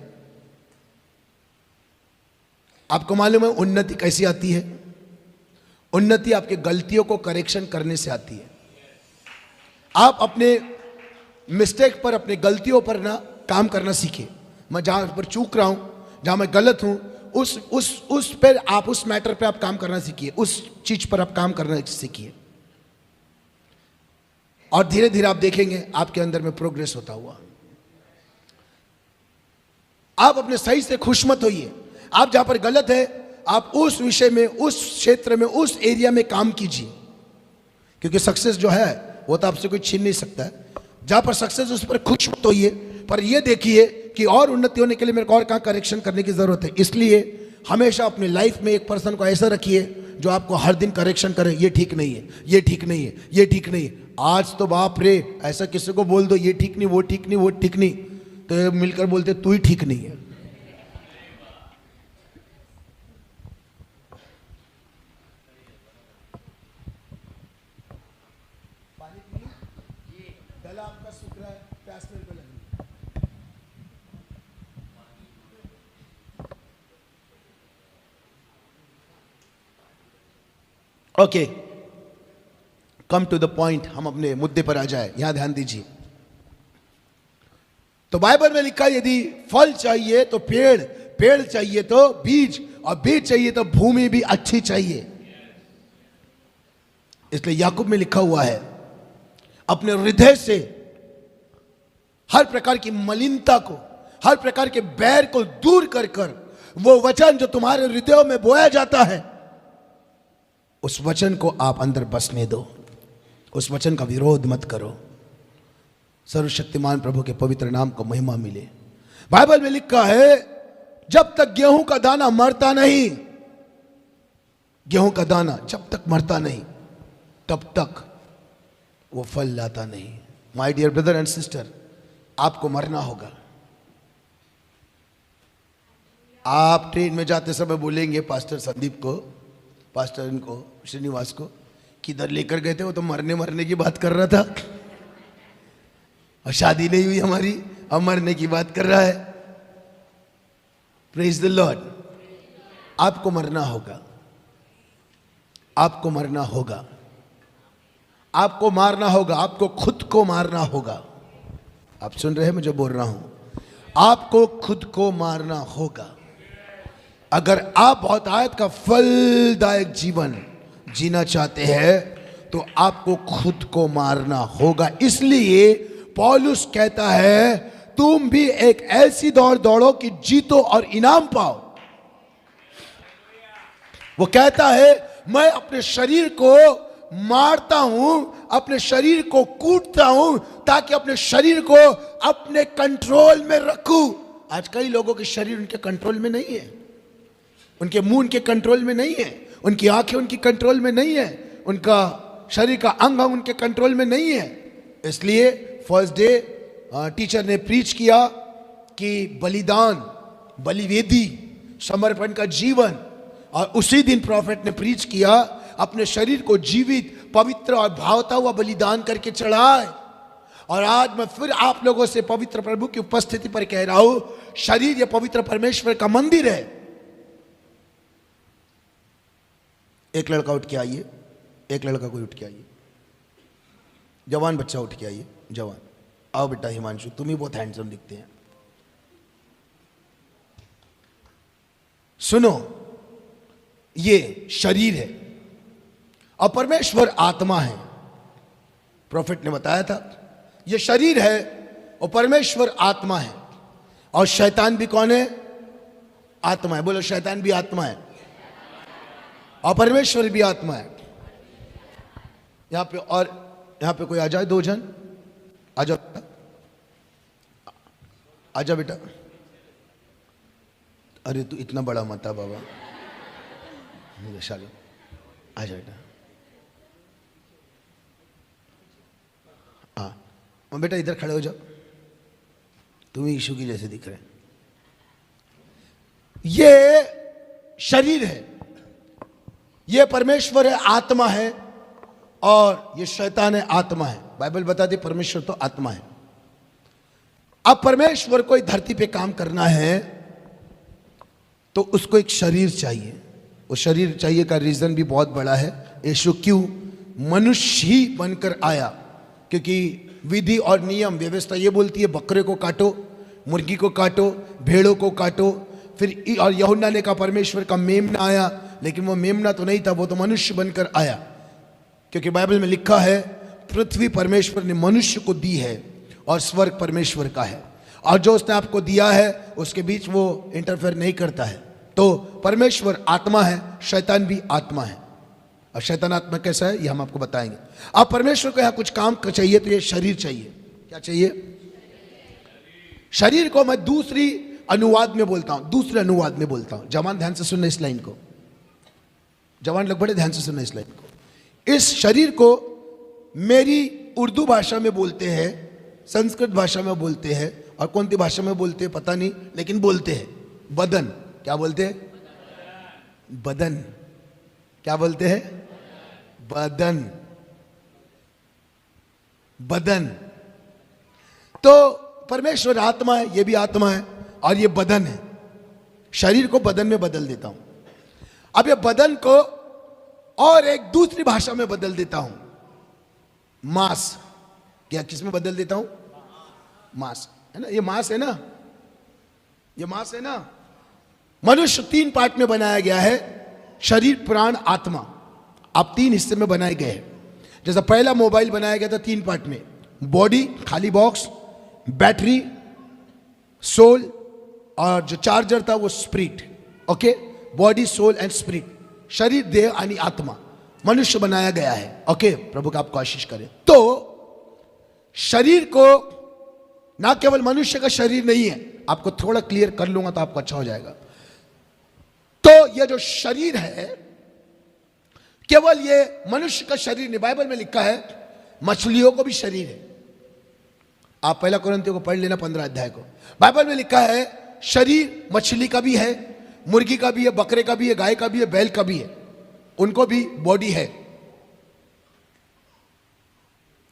आपको मालूम है उन्नति कैसी आती है? उन्नति आपके गलतियों को करेक्शन करने से आती है। आप अपने मिस्टेक पर, अपने गलतियों पर ना काम करना सीखिए। मैं जहां पर चूक रहा हूं, जहां मैं गलत हूं, उस पर आप, उस मैटर पे आप काम करना सीखिए, उस चीज पर आप काम करना सीखिए, और धीरे धीरे आप देखेंगे आपके अंदर में प्रोग्रेस होता हुआ। आप अपने सही से खुश मत होइए। आप जहां पर गलत है, आप उस विषय में, उस क्षेत्र में, उस एरिया में काम कीजिए क्योंकि सक्सेस जो है वो तो आपसे कोई छीन नहीं सकता है। जहां पर सक्सेस उस पर खुश मत होइए, पर ये देखिए कि और उन्नति होने के लिए मेरे को और कहाँ करेक्शन करने की जरूरत है। इसलिए हमेशा अपनी लाइफ में एक पर्सन को ऐसा रखिए जो आपको हर दिन करेक्शन करे, ये ठीक नहीं है, ये ठीक नहीं है, ये ठीक नहीं है। आज तो बाप रे, ऐसा किसी को बोल दो ये ठीक नहीं, वो ठीक नहीं, वो ठीक नहीं, तो ये मिलकर बोलते तू ही ठीक नहीं है। आपका शुक्र है, प्यास मेरे को लगी। Okay, come to the point, हम अपने मुद्दे पर आ जाए। यहां ध्यान दीजिए। तो बाइबल में लिखा है यदि फल चाहिए तो पेड़, पेड़ चाहिए तो बीज, और बीज चाहिए तो भूमि भी अच्छी चाहिए। इसलिए याकूब में लिखा हुआ है अपने हृदय से हर प्रकार की मलिनता को, हर प्रकार के बैर को दूर कर कर वो वचन जो तुम्हारे हृदयों में बोया जाता है, उस वचन को आप अंदर बसने दो, उस वचन का विरोध मत करो। सर्वशक्तिमान प्रभु के पवित्र नाम को महिमा मिले। बाइबल में लिखा है जब तक गेहूं का दाना मरता नहीं, गेहूं का दाना जब तक मरता नहीं तब तक वो फल लाता नहीं। My dear brother and sister, आपको मरना होगा। आप ट्रेन में जाते समय बोलेंगे पास्टर संदीप को, पास्टर इनको श्रीनिवास को, किधर लेकर गए थे, वो तो मरने की बात कर रहा था, और शादी नहीं हुई हमारी, अब मरने की बात कर रहा है। Praise the Lord. आपको मरना होगा, आपको मरना होगा, आपको मारना होगा, आपको खुद को मारना होगा। आप सुन रहे हैं मैं जो बोल रहा हूं? आपको खुद को मारना होगा। अगर आप बहुत आयत का फलदायक जीवन जीना चाहते हैं तो आपको खुद को मारना होगा। इसलिए पौलुस कहता है तुम भी एक ऐसी दौड़ दौड़ो कि जीतो और इनाम पाओ। वो कहता है मैं अपने शरीर को मारता हूं, अपने शरीर को कूटता हूं ताकि अपने शरीर को अपने कंट्रोल में रखूं। आज कई लोगों के शरीर उनके कंट्रोल में नहीं है, उनके मुंह उनके कंट्रोल में नहीं है, उनकी आंखें उनकी कंट्रोल में नहीं है, उनका शरीर का अंग उनके कंट्रोल में नहीं है। इसलिए फर्स्ट डे टीचर ने प्रीच किया कि बलिदान, बलिवेदी, समर्पण का जीवन, और उसी दिन प्रॉफिट ने प्रीच किया अपने शरीर को जीवित, पवित्र और भावता हुआ बलिदान करके चढ़ाए। और आज मैं फिर आप लोगों से पवित्र प्रभु की उपस्थिति पर कह रहा हूं, शरीर ये पवित्र परमेश्वर का मंदिर है। एक लड़का उठ के आइए, एक लड़का कोई उठ के आइए, जवान बच्चा उठ के आइए, जवान आओ बेटा। हिमांशु तुम ही बहुत हैंडसम दिखते हैं। सुनो, ये शरीर है और परमेश्वर आत्मा है। प्रॉफिट ने बताया था ये शरीर है और परमेश्वर आत्मा है। और शैतान भी कौन है? आत्मा है। बोलो शैतान भी आत्मा है और परमेश्वर भी आत्मा है। यहां पे, और यहां पे कोई आ जाए, 2 जन आ जाओ, आ जाओ बेटा। अरे तू इतना बड़ा मत आ बाबा, शाली आ जाओ बेटा। हाँ बेटा इधर खड़े हो जाओ, तुम ही यीशु की जैसे दिख रहे हैं। ये शरीर है, ये परमेश्वर है, आत्मा है, और ये शैतान है, आत्मा है। बाइबल बताती परमेश्वर तो आत्मा है। अब परमेश्वर को धरती पे काम करना है तो उसको एक शरीर चाहिए। वो शरीर चाहिए का रीजन भी बहुत बड़ा है। यीशु क्यों मनुष्य ही बनकर आया? क्योंकि विधि और नियम व्यवस्था ये बोलती है बकरे को काटो, मुर्गी को काटो, भेड़ों को काटो। फिर और यूहन्ना ने कहा परमेश्वर का मेमना आया, लेकिन वो मेमना तो नहीं था, वो तो मनुष्य बनकर आया। क्योंकि बाइबल में लिखा है पृथ्वी परमेश्वर ने मनुष्य को दी है और स्वर्ग परमेश्वर का है, और जो उसने आपको दिया है उसके बीच वो इंटरफेयर नहीं करता है। तो परमेश्वर आत्मा है, शैतान भी आत्मा है। और शैतान आत्मा कैसा है ये हम आपको बताएंगे। अब परमेश्वर को यहाँ कुछ काम चाहिए, तो ये शरीर चाहिए। क्या चाहिए? शरीर को मैं दूसरे अनुवाद में बोलता हूं। जवान ध्यान से सुनना इस लाइन को, जवान लोग बड़े ध्यान से सुनना इस लाइन को। इस शरीर को मेरी उर्दू भाषा में बोलते हैं, संस्कृत भाषा में बोलते हैं, और कौन सी भाषा में बोलते हैं पता नहीं, लेकिन बोलते हैं बदन। क्या बोलते हैं? बदन। क्या बोलते हैं? बदन। बदन। तो परमेश्वर आत्मा है, ये भी आत्मा है, और ये बदन है। शरीर को बदन में बदल देता हूं। अब ये बदन को और एक दूसरी भाषा में बदल देता हूं, मांस। क्या किस में बदल देता हूं? मांस, है ना? ये मांस है ना, ये मांस है ना। मनुष्य 3 पार्ट में बनाया गया है, शरीर, प्राण, आत्मा। आप 3 हिस्से में बनाए गए हैं। जैसा पहला मोबाइल बनाया गया था 3 पार्ट में, बॉडी खाली बॉक्स, बैटरी, सोल, और जो चार्जर था वो spirit. Okay, body, soul and spirit. शरीर, देह यानी आत्मा मनुष्य बनाया गया है। ओके, प्रभु का आपको आशीष करे। तो शरीर को ना केवल मनुष्य का शरीर नहीं है, आपको थोड़ा क्लियर कर लूंगा तो आपको अच्छा हो जाएगा। तो यह जो शरीर है केवल ये मनुष्य का शरीर नहीं, बाइबल में लिखा है मछलियों को भी शरीर है। आप पहला कुरिन्थियों को पढ़ लेना 15 अध्याय को। बाइबल में लिखा है शरीर मछली का भी है, मुर्गी का भी है, बकरे का भी है, गाय का भी है, बैल का भी है, उनको भी बॉडी है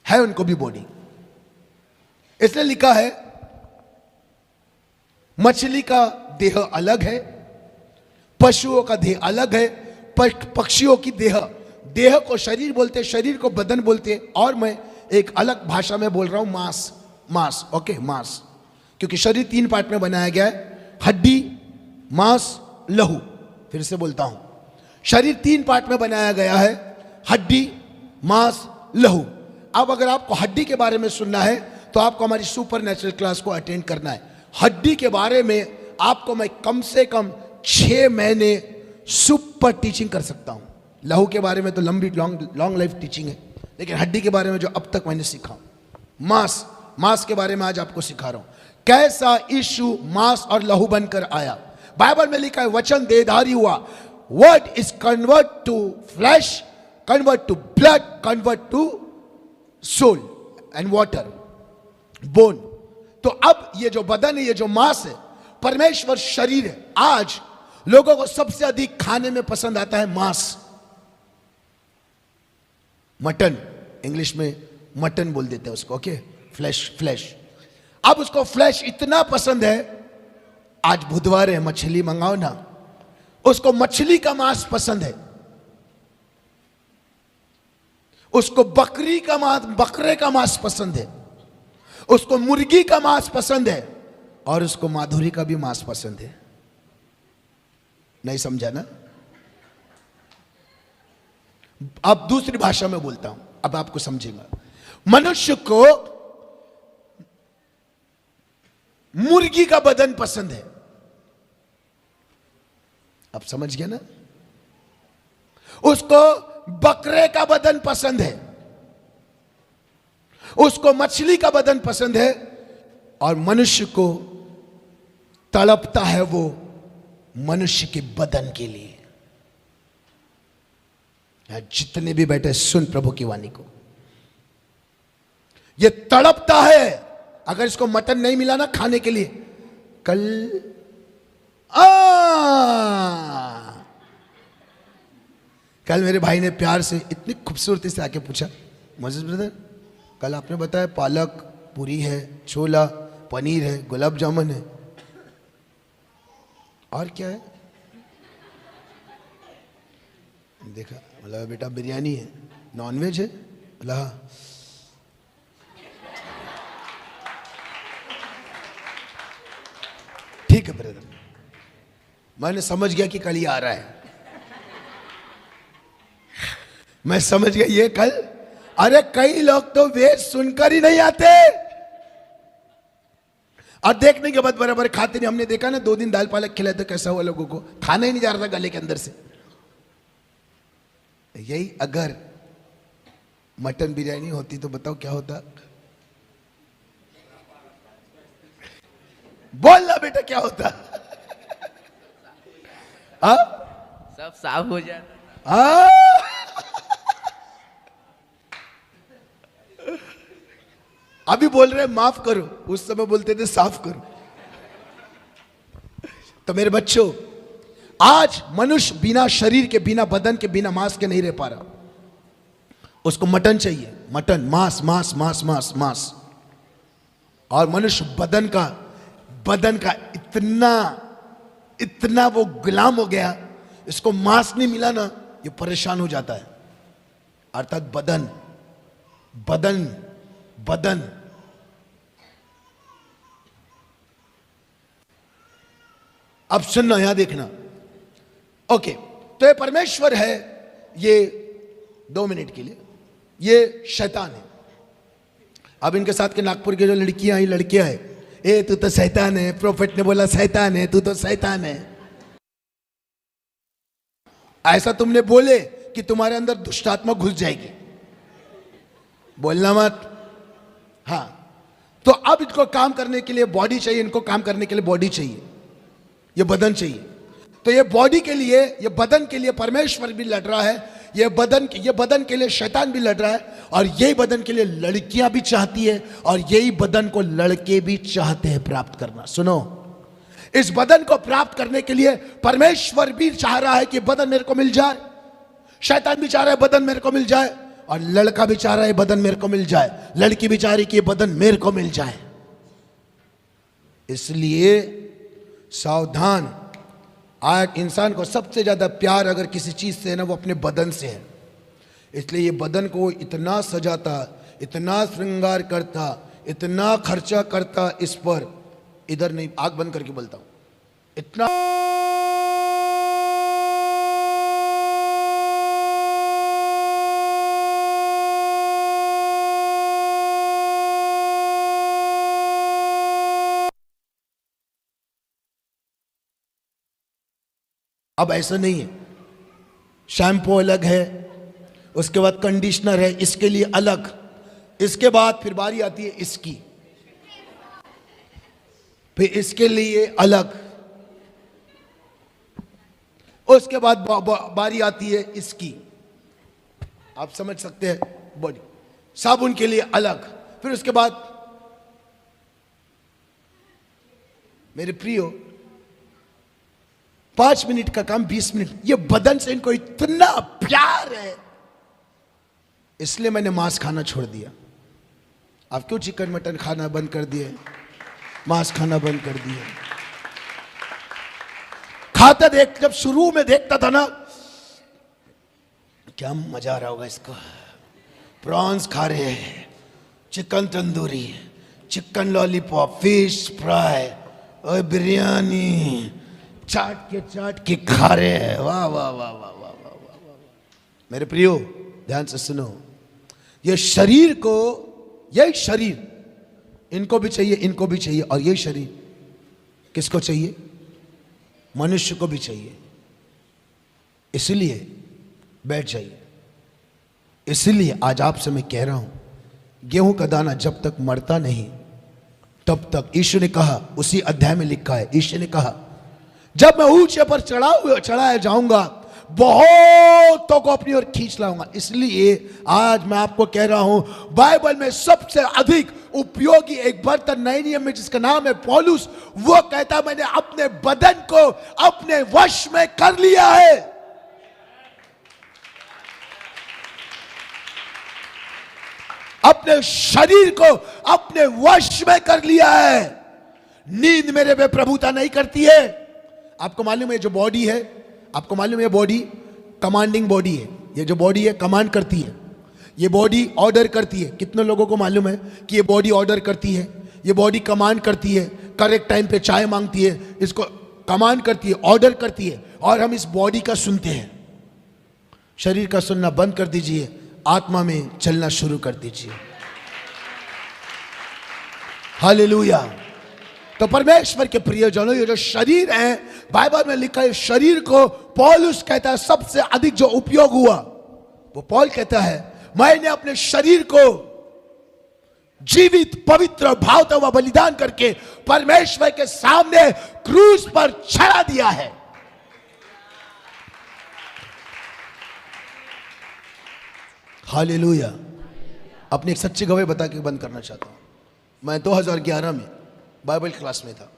उनको भी बॉडी। इसलिए लिखा है मछली का देह अलग है, पशुओं का देह अलग है, पक्षियों की देह को शरीर बोलते हैं, शरीर को बदन बोलते हैं। और मैं एक अलग भाषा में बोल रहा हूं, मांस। ओके, मांस, क्योंकि शरीर 3 पार्ट में बनाया गया है, हड्डी, मांस, लहू। फिर से बोलता हूं, शरीर 3 पार्ट में बनाया गया है, हड्डी, मांस, लहू। अब अगर आपको हड्डी के बारे में सुनना है तो आपको हमारी सुपर नेचुरल क्लास को अटेंड करना है। हड्डी के बारे में आपको मैं कम से कम 6 महीने सुपर टीचिंग कर सकता हूं। लहू के बारे में तो लंबी लॉन्ग लाइफ टीचिंग है, लेकिन हड्डी के बारे में जो अब तक मैंने सीखा, मांस के बारे में आज आपको सिखा रहा हूं। कैसा यीशु मांस और लहू बनकर आया। बाइबल में लिखा है वचन देहधारी हुआ। Word is convert to flesh, convert to blood, convert to soul and water, bone. तो अब ये जो बदन है, ये जो मांस है, परमेश्वर शरीर है। आज लोगों को सबसे अधिक खाने में पसंद आता है मांस, मटन। इंग्लिश में मटन बोल देते हैं उसको। Okay, flash. अब उसको फ्लैश इतना पसंद है, आज बुधवार है, मछली मंगाओ ना, उसको मछली का मांस पसंद है, उसको बकरे का मांस पसंद है, उसको मुर्गी का मांस पसंद है, और उसको माधुरी का भी मांस पसंद है। नहीं समझा ना? अब दूसरी भाषा में बोलता हूं, अब आपको समझेगा। मनुष्य को मुर्गी का बदन पसंद है। अब समझ गया ना? उसको बकरे का बदन पसंद है, उसको मछली का बदन पसंद है, और मनुष्य को तड़पता है वो मनुष्य के बदन के लिए। जितने भी बैठे सुन प्रभु की वाणी को, ये तड़पता है। अगर इसको मटन नहीं मिला ना खाने के लिए, कल मेरे भाई ने प्यार से इतनी खूबसूरती से आके पूछा, मोजेस ब्रदर कल आपने बताया पालक पूरी है, छोला पनीर है, गुलाब जामुन है, और क्या है? देखा, बोला बेटा बिरयानी है, नॉनवेज है, बोला हाँ। ठीक है ब्रदर, मैंने समझ गया कि कल ही आ रहा है। मैं समझ गया ये कल। अरे कई लोग तो वेद सुनकर ही नहीं आते और देखने के बाद बराबर खाते नहीं। हमने देखा ना 2 दिन दाल पालक खिलाए तो कैसा हुआ, लोगों को खाना ही नहीं जा रहा था गले के अंदर से। यही अगर मटन बिरयानी होती तो बताओ क्या होता? बोलना बेटा क्या होता? हाँ? सब साफ हो जाता। हाँ? अभी बोल रहे माफ करो, उस समय बोलते थे साफ करो। तो मेरे बच्चों, आज मनुष्य बिना शरीर के, बिना बदन के, बिना मांस के नहीं रह पा रहा। उसको मटन चाहिए, मटन, मांस मांस मांस मांस मांस। और मनुष्य बदन का इतना वो गुलाम हो गया, इसको मांस नहीं मिला ना ये परेशान हो जाता है। अर्थात बदन बदन बदन। अब सुनना, यहां देखना। ओके, तो ये परमेश्वर है, ये 2 मिनट के लिए ये शैतान है। अब इनके साथ के नागपुर के जो लड़कियां हैं, ए तू तो शैतान है, प्रोफेट ने बोला शैतान है, तू तो शैतान है। ऐसा तुमने बोले कि तुम्हारे अंदर दुष्ट आत्मा घुस जाएगी, बोलना मत। हाँ, तो अब इनको काम करने के लिए बॉडी चाहिए, इनको काम करने के लिए बॉडी चाहिए, ये बदन चाहिए। तो ये बॉडी के लिए, ये बदन के लिए परमेश्वर भी लड़ रहा है, ये बदन के लिए शैतान भी लड़ रहा है, और यही बदन के लिए लड़कियां भी चाहती है, और यही बदन को लड़के भी चाहते हैं प्राप्त करना। सुनो, इस बदन को प्राप्त करने के लिए परमेश्वर भी चाह रहा है कि बदन मेरे को मिल जाए, शैतान भी चाह रहा है बदन मेरे को मिल जाए, और लड़का भी चाह रहा है बदन मेरे को मिल जाए, लड़की भी चाह रही कि ये बदन मेरे को मिल जाए। इसलिए सावधान। आज इंसान को सबसे ज्यादा प्यार अगर किसी चीज से है ना, वो अपने बदन से है। इसलिए ये बदन को इतना सजाता, इतना श्रृंगार करता, इतना खर्चा करता इस पर, इधर नहीं, आंख बंद करके बोलता हूं, इतना अब ऐसा नहीं है। शैम्पू अलग है, उसके बाद कंडीशनर है, इसके लिए अलग, इसके बाद फिर बारी आती है इसकी, फिर इसके लिए अलग, उसके बाद बारी आती है इसकी। आप समझ सकते हैं, बॉडी साबुन के लिए अलग, फिर उसके बाद मेरे प्रियो 5 मिनट का काम 20 मिनट। ये बदन से इनको इतना प्यार है, इसलिए मैंने मांस खाना छोड़ दिया। आप क्यों चिकन मटन खाना बंद कर दिए, मांस खाना बंद कर दिए? खाता देख, जब शुरू में देखता था ना, क्या मजा आ रहा होगा इसको। प्रॉन्स खा रहे हैं, chicken tandoori, chicken lollipop, fish fry और बिरयानी, चाट के खा रहे हैं। वाह वाह वाह वाह वाह वाह वाह। मेरे प्रियो ध्यान से सुनो, ये शरीर को, यही शरीर इनको भी चाहिए, इनको भी चाहिए, और यही शरीर किसको चाहिए? मनुष्य को भी चाहिए। इसलिए बैठ जाइए। इसलिए आज आपसे मैं कह रहा हूं, गेहूं का दाना जब तक मरता नहीं तब तक, ईश्वर ने कहा, उसी अध्याय में लिखा है, ईश्वर ने कहा जब मैं ऊंचे पर चढ़ाया जाऊंगा, बहुतों को अपनी ओर खींच लाऊंगा। इसलिए आज मैं आपको कह रहा हूं, बाइबल में सबसे अधिक उपयोगी एक बर्तन नए नियम में जिसका नाम है पौलुस, वो कहता मैंने अपने बदन को अपने वश में कर लिया है। अपने शरीर को अपने वश में कर लिया है। नींद मेरे पे प्रभुता नहीं करती है। आपको मालूम है जो बॉडी है, आपको मालूम है बॉडी कमांडिंग बॉडी है। ये जो बॉडी है कमांड करती है, ये बॉडी ऑर्डर करती है। कितने लोगों को मालूम है कि ये बॉडी ऑर्डर करती है, ये बॉडी कमांड करती है, करेक्ट टाइम पे चाय मांगती है, इसको कमांड करती है, ऑर्डर करती है, और हम इस बॉडी का सुनते हैं। शरीर का सुनना बंद कर दीजिए, आत्मा में चलना शुरू कर दीजिए। हालेलुया। तो परमेश्वर के प्रियजनों, ये जो शरीर है, बाइबल में लिखा है, शरीर को पौलुस कहता है सबसे अधिक जो उपयोग हुआ वो पौल कहता है, मैंने अपने शरीर को जीवित, पवित्र, भावता हुआ बलिदान करके परमेश्वर के सामने क्रूस पर चढ़ा दिया है। हालेलुया। अपनी एक सच्ची गवाही बता के बंद करना चाहता हूं। मैं 2011 में बाइबल क्लास में था।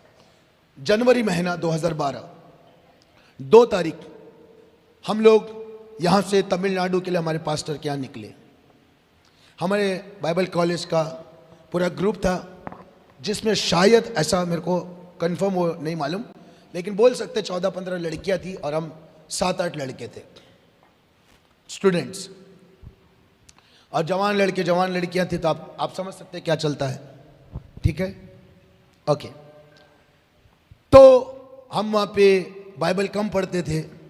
जनवरी महीना 2012, 2 तारीख हम लोग यहां से तमिलनाडु के लिए हमारे पास्टर के यहां निकले। हमारे बाइबल कॉलेज का पूरा ग्रुप था, जिसमें शायद, ऐसा मेरे को कंफर्म हो नहीं मालूम, लेकिन बोल सकते 14-15 लड़कियां थी और हम 7-8 लड़के थे स्टूडेंट्स। और जवान लड़के जवान लड़कियां थी, तो आप समझ सकते हैं क्या चलता है। ठीक है, ओके। तो हम वहां पे बाइबल कम पढ़ते थे।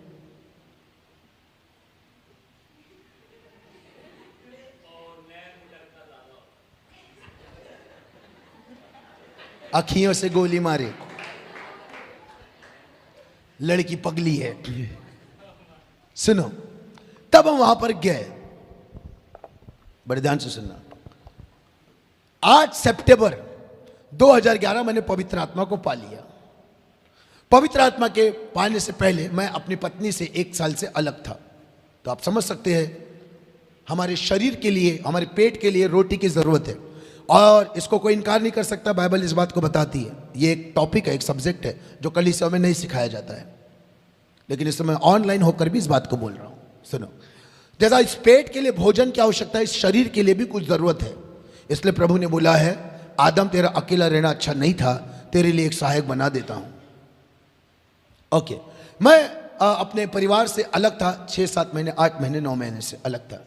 अखियों से गोली मारे, लड़की पगली है। सुनो, तब हम वहां पर गए। बड़े ध्यान से सुनना। 8 सितंबर 2011 मैंने पवित्र आत्मा को पा लिया। पवित्र आत्मा के पाने से पहले मैं अपनी पत्नी से 1 साल से अलग था। तो आप समझ सकते हैं, हमारे शरीर के लिए, हमारे पेट के लिए रोटी की जरूरत है, और इसको कोई इनकार नहीं कर सकता। बाइबल इस बात को बताती है। ये एक टॉपिक है, एक सब्जेक्ट है जो कलीसिया में नहीं सिखाया जाता है, लेकिन इस समय ऑनलाइन होकर भी इस बात को बोल रहा हूं। सुनो, जैसा इस पेट के लिए भोजन की आवश्यकता है, इस शरीर के लिए भी कुछ जरूरत है। इसलिए प्रभु ने बोला है, आदम तेरा अकेला रहना अच्छा नहीं था, तेरे लिए एक सहायक बना देता हूं। ओके, मैं अपने परिवार से अलग था। 6-7 महीने, 8 महीने, 9 महीने से अलग था।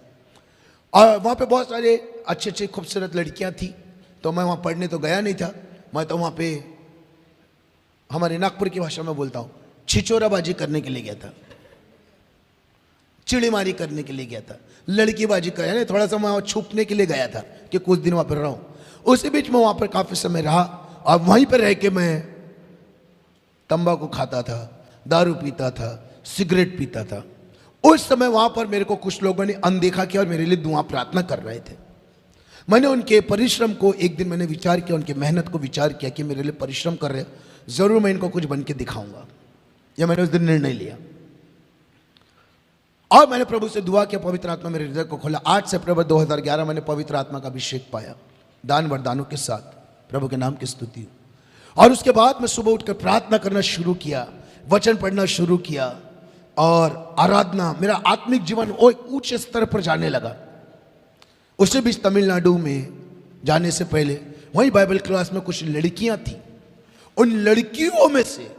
और वहाँ पे बहुत सारे अच्छे अच्छे खूबसूरत लड़कियाँ थी। तो मैं वहाँ पढ़ने तो गया नहीं था। मैं तो वहाँ पे, हमारे नागपुर की भाषा में बोलता हूँ, छिचोराबाजी करने के लिए गया था, चिड़ीमारी करने के लिए गया था, लड़कीबाजी करने, थोड़ा सा मैं वहाँ छुपने के लिए गया था कि कुछ दिन वहाँ पर रहूँ। उसी बीच में वहाँ पर काफ़ी समय रहा, और वहीं पर रह के मैं तंबाकू खाता था, दारू पीता था, सिगरेट पीता था। उस समय वहां पर मेरे को कुछ लोगों ने अनदेखा किया और मेरे लिए दुआ प्रार्थना कर रहे थे। मैंने उनके परिश्रम को, एक दिन मैंने विचार किया, उनकी मेहनत को विचार किया कि मेरे लिए परिश्रम कर रहे, जरूर मैं इनको कुछ बन के दिखाऊंगा। यह मैंने उस दिन निर्णय लिया, और मैंने प्रभु से दुआ किया, पवित्र आत्मा मेरे हृदय को खोला। 8 सितंबर 2011 मैंने पवित्र आत्मा का अभिषेक पाया, दान वरदानों के साथ। प्रभु के नाम की स्तुति हो। और उसके बाद मैं सुबह उठकर प्रार्थना करना शुरू किया, वचन पढ़ना शुरू किया, और आराधना, मेरा आत्मिक जीवन उच्च स्तर पर जाने लगा। उसी बीच तमिलनाडु में जाने से पहले वहीं बाइबल क्लास में कुछ लड़कियां थी। उन लड़कियों में से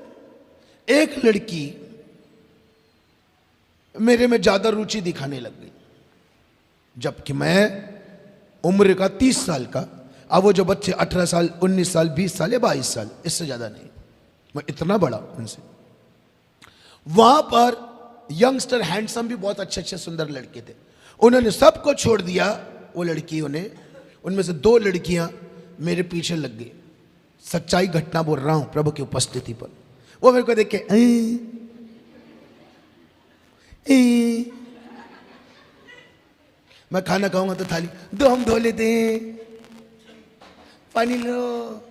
एक लड़की मेरे में ज्यादा रुचि दिखाने लग गई, जबकि मैं उम्र का 30 साल का। अब वो जो बच्चे 18 साल, 19 साल, 20 साल या 22 साल, इससे ज्यादा नहीं, मैं इतना बड़ा उनसे। वहां पर यंगस्टर, हैंडसम भी बहुत अच्छे अच्छे सुंदर लड़के थे। उन्होंने सबको छोड़ दिया। वो लड़कियों ने, उनमें से 2 लड़कियां मेरे पीछे लग गई। सच्चाई घटना बोल रहा हूं प्रभु की उपस्थिति पर। वो मेरे को देख के मैं खाना खाऊंगा तो थाली दो, हम धो लेते हैं, पानी लो,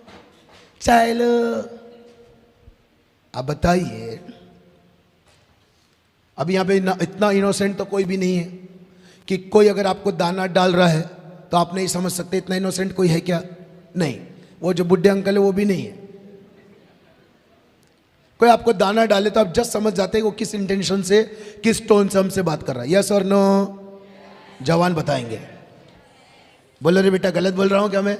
चाय लो। आप बताइए, अब यहाँ पे इतना इनोसेंट तो कोई भी नहीं है कि कोई अगर आपको दाना डाल रहा है तो आप नहीं समझ सकते। इतना इनोसेंट कोई है क्या? नहीं। वो जो बुढ़े अंकल है वो भी नहीं है। कोई आपको दाना डाले तो आप जस्ट समझ जाते हैं वो किस इंटेंशन से, किस टोन से हमसे बात कर रहा है। यस और नो? जवान बताएंगे। बोलो रे बेटा, गलत बोल रहा हूं क्या मैं?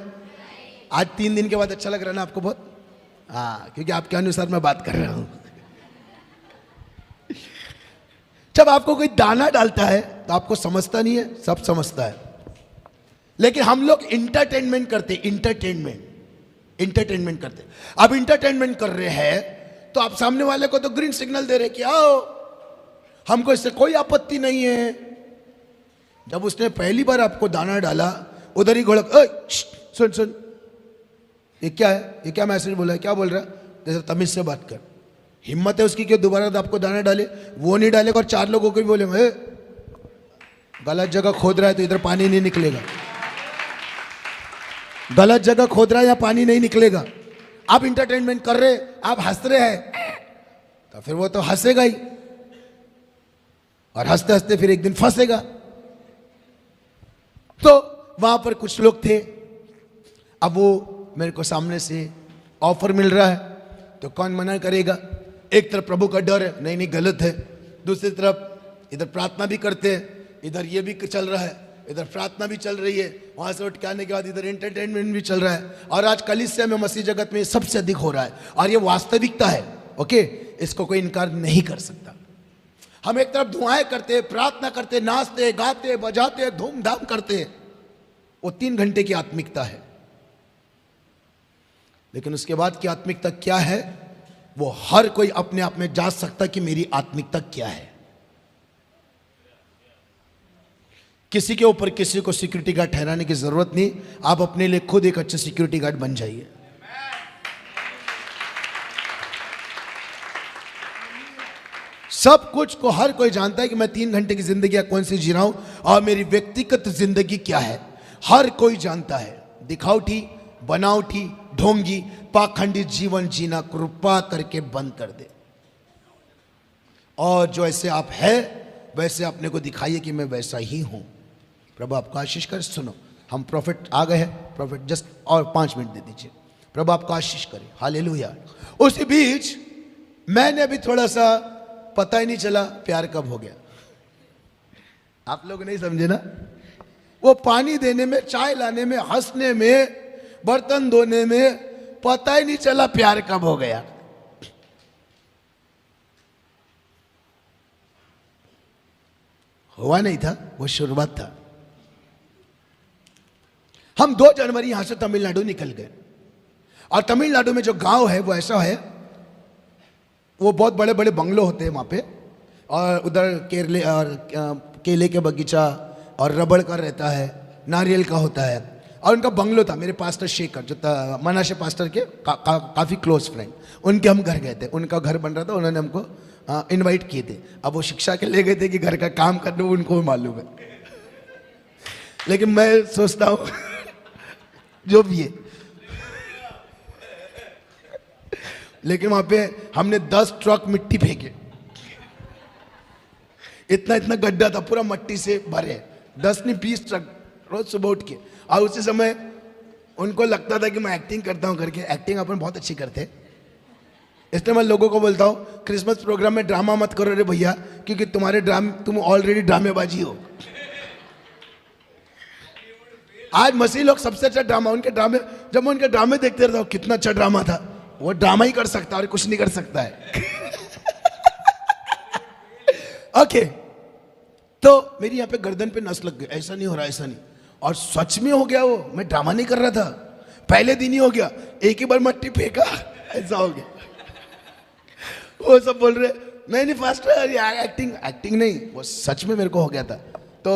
आज 3 दिन के बाद अच्छा लग रहा है ना आपको बहुत? हाँ, क्योंकि आपके अनुसार मैं बात कर रहा हूं। जब आपको कोई दाना डालता है तो आपको समझता नहीं है, सब समझता है। लेकिन हम लोग इंटरटेनमेंट करते, इंटरटेनमेंट करते। अब इंटरटेनमेंट कर रहे हैं तो आप सामने वाले को तो ग्रीन सिग्नल दे रहे कि आओ, हमको इससे कोई आपत्ति नहीं है। जब उसने पहली बार आपको दाना डाला, उधर ही घोड़क, सुन सुन, ये क्या है, ये क्या मैसेज बोला है, क्या बोल रहा है, जैसे तमीज से बात कर। हिम्मत है उसकी कि दोबारा आपको दाना डाले? वो नहीं डालेगा और 4 लोगों को भी बोलेंगे गलत जगह खोद रहा है तो इधर पानी नहीं निकलेगा। गलत जगह खोद रहा है या पानी नहीं निकलेगा। आप इंटरटेनमेंट कर रहे, आप हंस रहे हैं, तो फिर वो तो हंसेगा ही, और हंसते हंसते फिर एक दिन फंसेगा। तो वहां पर कुछ लोग थे, अब वो मेरे को सामने से ऑफर मिल रहा है तो कौन मना करेगा। एक तरफ प्रभु का डर है, नहीं नहीं गलत है, दूसरी तरफ इधर प्रार्थना भी करते हैं, इधर ये भी चल रहा है, इधर प्रार्थना भी चल रही है, वहां से उठ के आने के बाद इधर एंटरटेनमेंट भी चल रहा है। और आज कलीसिया में मसीह जगत में सबसे अधिक हो रहा है, और ये वास्तविकता है। ओके, इसको कोई इनकार नहीं कर सकता। हम एक तरफ दुआएं करते, प्रार्थना करते, नाचते गाते बजाते धूमधाम करते, वो 3 घंटे की आत्मिकता है। लेकिन उसके बाद की आत्मिकता क्या है, वो हर कोई अपने आप में जांच सकता कि मेरी आत्मिकता क्या है। किसी के ऊपर किसी को सिक्योरिटी गार्ड ठहराने की जरूरत नहीं, आप अपने लिए खुद एक अच्छे सिक्योरिटी गार्ड बन जाइए। सब कुछ को हर कोई जानता है कि मैं 3 घंटे की जिंदगी कौन सी जी रहा हूं, और मेरी व्यक्तिगत जिंदगी क्या है, हर कोई जानता है। दिखावटी, बनावटी, ढोंगी, पाखंडी जीवन जीना कृपा करके बंद कर दे, और जो ऐसे आप है वैसे अपने को दिखाइए कि मैं वैसा ही हूं। प्रभु आपको आशीष करे। सुनो, हम प्रॉफिट आ गए हैं, प्रॉफिट जस्ट और 5 मिनट दे दीजिए। प्रभु आपको आशीष करे, हालेलुया। उसी बीच मैंने अभी थोड़ा सा, पता ही नहीं चला प्यार कब हो गया। आप लोग नहीं समझे ना, वो पानी देने में, चाय लाने में, हंसने में, बर्तन धोने में पता ही नहीं चला प्यार कब हो गया। हुआ नहीं था, वो शुरुआत था। हम 2 जनवरी यहां से तमिलनाडु निकल गए, और तमिलनाडु में जो गांव है वो ऐसा है, वो बहुत बड़े बड़े बंगलो होते हैं वहां पे, और उधर केरले और केले के बगीचा और रबड़ का रहता है, नारियल का होता है। और उनका बंगलो था, मेरे पास्टर शेखर जो मनाशे पास्टर के काफ़ी क्लोज फ्रेंड, उनके हम घर गए थे। उनका घर बन रहा था, उन्होंने हमको इनवाइट किए थे। अब वो शिक्षा के ले गए थे कि घर का काम करना उनको मालूम है, लेकिन मैं सोचता हूँ जो भी है, लेकिन वहां पे हमने 10 ट्रक मिट्टी फेंके। इतना इतना गड्ढा था, पूरा मिट्टी से भरे, 10 नहीं 20 ट्रक रोज सुबह उठ के। और उसी समय उनको लगता था कि मैं एक्टिंग करता हूं करके। एक्टिंग अपन बहुत अच्छी करते, इसलिए मैं लोगों को बोलता हूं क्रिसमस प्रोग्राम में ड्रामा मत करो रे भैया, क्योंकि तुम ऑलरेडी ड्रामेबाजी हो। आज मसीह लोग सबसे अच्छा ड्रामा, उनके ड्रामे, जब मैं उनके ड्रामे देखते रहता हूं, कितना अच्छा ड्रामा था। वो ड्रामा ही कर सकता है और कुछ नहीं कर सकता है। ओके, तो मेरी यहां पे गर्दन पे नस लग गई, ऐसा नहीं हो रहा, ऐसा नहीं, और सच में हो गया। वो मैं ड्रामा नहीं कर रहा था, पहले दिन ही हो गया, एक ही बार मट्टी फेंका, ऐसा हो गया। वो सब बोल रहे नहीं फास्टर एक्टिंग नहीं, वो सच में मेरे को हो गया था। तो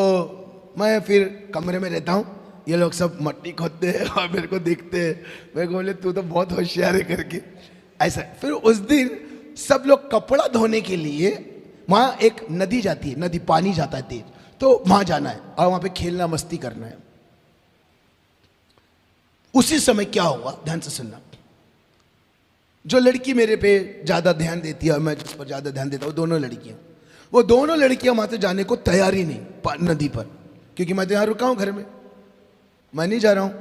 मैं फिर कमरे में रहता हूँ, ये लोग सब मट्टी खोदते हैं और मेरे को देखते हैं, मेरे को बोले तू तो बहुत होशियार है करके ऐसा। फिर उस दिन सब लोग कपड़ा धोने के लिए, वहाँ एक नदी जाती है, नदी पानी जाता है तेज, तो वहाँ जाना है और वहाँ पे खेलना मस्ती करना है। उसी समय क्या हुआ, ध्यान से सुनना। जो लड़की मेरे पे ज़्यादा ध्यान देती है और मैं जिस पर ज़्यादा ध्यान देता हूँ, वो दोनों लड़कियाँ वहाँ से जाने को तैयार ही नहीं नदी पर, क्योंकि मैं तो यहाँ रुका हूँ घर में, मैं नहीं जा रहा हूँ,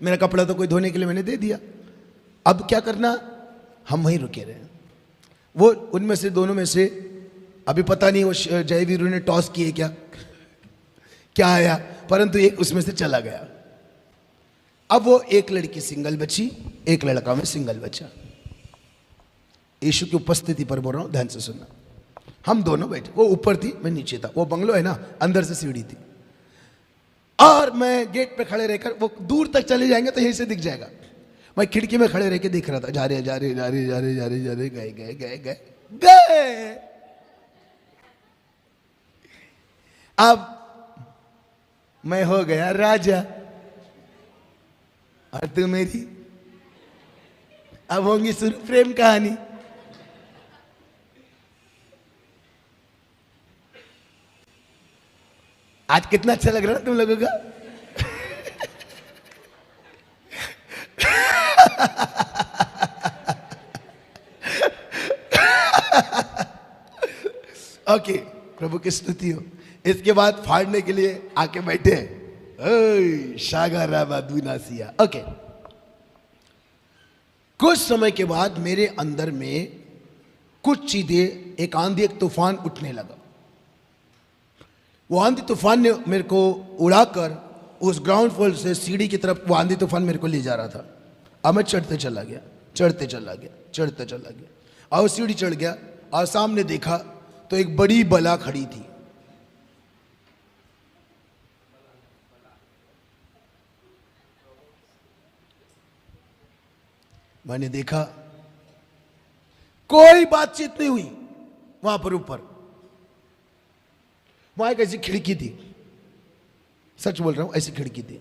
मेरा कपड़ा तो कोई धोने के लिए मैंने दे दिया, अब क्या करना, हम वहीं रुके रहे। वो उनमें से दोनों में से अभी पता नहीं वो जयवीरू ने टॉस किए क्या आया, परंतु एक उसमें से चला गया। अब वो एक लड़की सिंगल बची, एक लड़का में सिंगल बचा। यीशु की उपस्थिति पर बोल रहा हूं, ध्यान से सुनना। हम दोनों बैठे, वो ऊपर थी, मैं नीचे था। वो बंगलो है ना, अंदर से सीढ़ी थी, और मैं गेट पे खड़े रहकर, वो दूर तक चले जाएंगे तो यहीं से दिख जाएगा, मैं खिड़की में खड़े रह के देख रहा था, जा रहे गए। अब मैं हो गया राजा और तू मेरी, अब होंगी शुरू प्रेम कहानी। आज कितना अच्छा लग रहा है तुम लोगों का। ओके, प्रभु की स्तुति हो। इसके बाद फाड़ने के लिए आके बैठे शागा राबा दूनासिया। ओके, कुछ समय के बाद मेरे अंदर में कुछ चीजें, एक आंधी, एक तूफान उठने लगा। वो आंधी तूफान ने मेरे को उड़ाकर उस ग्राउंड फ्लोर से सीढ़ी की तरफ वो आंधी तूफान मेरे को ले जा रहा था। अब मैं चढ़ते चला गया, चढ़ते चला गया, चढ़ते चला गया, और सीढ़ी चढ़ गया और सामने देखा तो एक बड़ी बला खड़ी थी। मैंने देखा कोई बातचीत नहीं हुई वहां पर ऊपर। वहां एक ऐसी खिड़की थी, सच बोल रहा हूं, ऐसी खिड़की थी।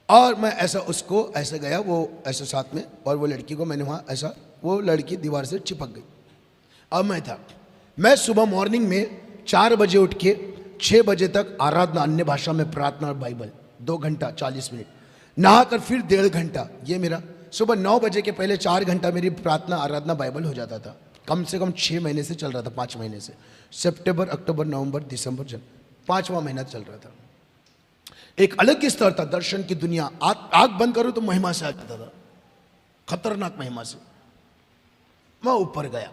और मैं ऐसा उसको ऐसे गया, वो ऐसे साथ में, और वो लड़की को मैंने वहां ऐसा, वो लड़की दीवार से चिपक गई। अब मैं था, मैं सुबह मॉर्निंग में 4 बजे उठ के 6 बजे तक आराधना, अन्य भाषा में प्रार्थना और बाइबल 2 घंटा 40 मिनट, नहाकर फिर 1.5 घंटा। ये मेरा सुबह 9 बजे के पहले 4 घंटा मेरी प्रार्थना, आराधना, बाइबल हो जाता था। कम से कम 6 महीने से चल रहा था, 5 महीने से, सितंबर, अक्टूबर, नवंबर, दिसंबर, जनवरी, 5वां महीना चल रहा था। एक अलग ही स्तर था, दर्शन की दुनिया। आंख बंद करो तो महिमा से आ जाता था, खतरनाक महिमा से। मैं ऊपर गया,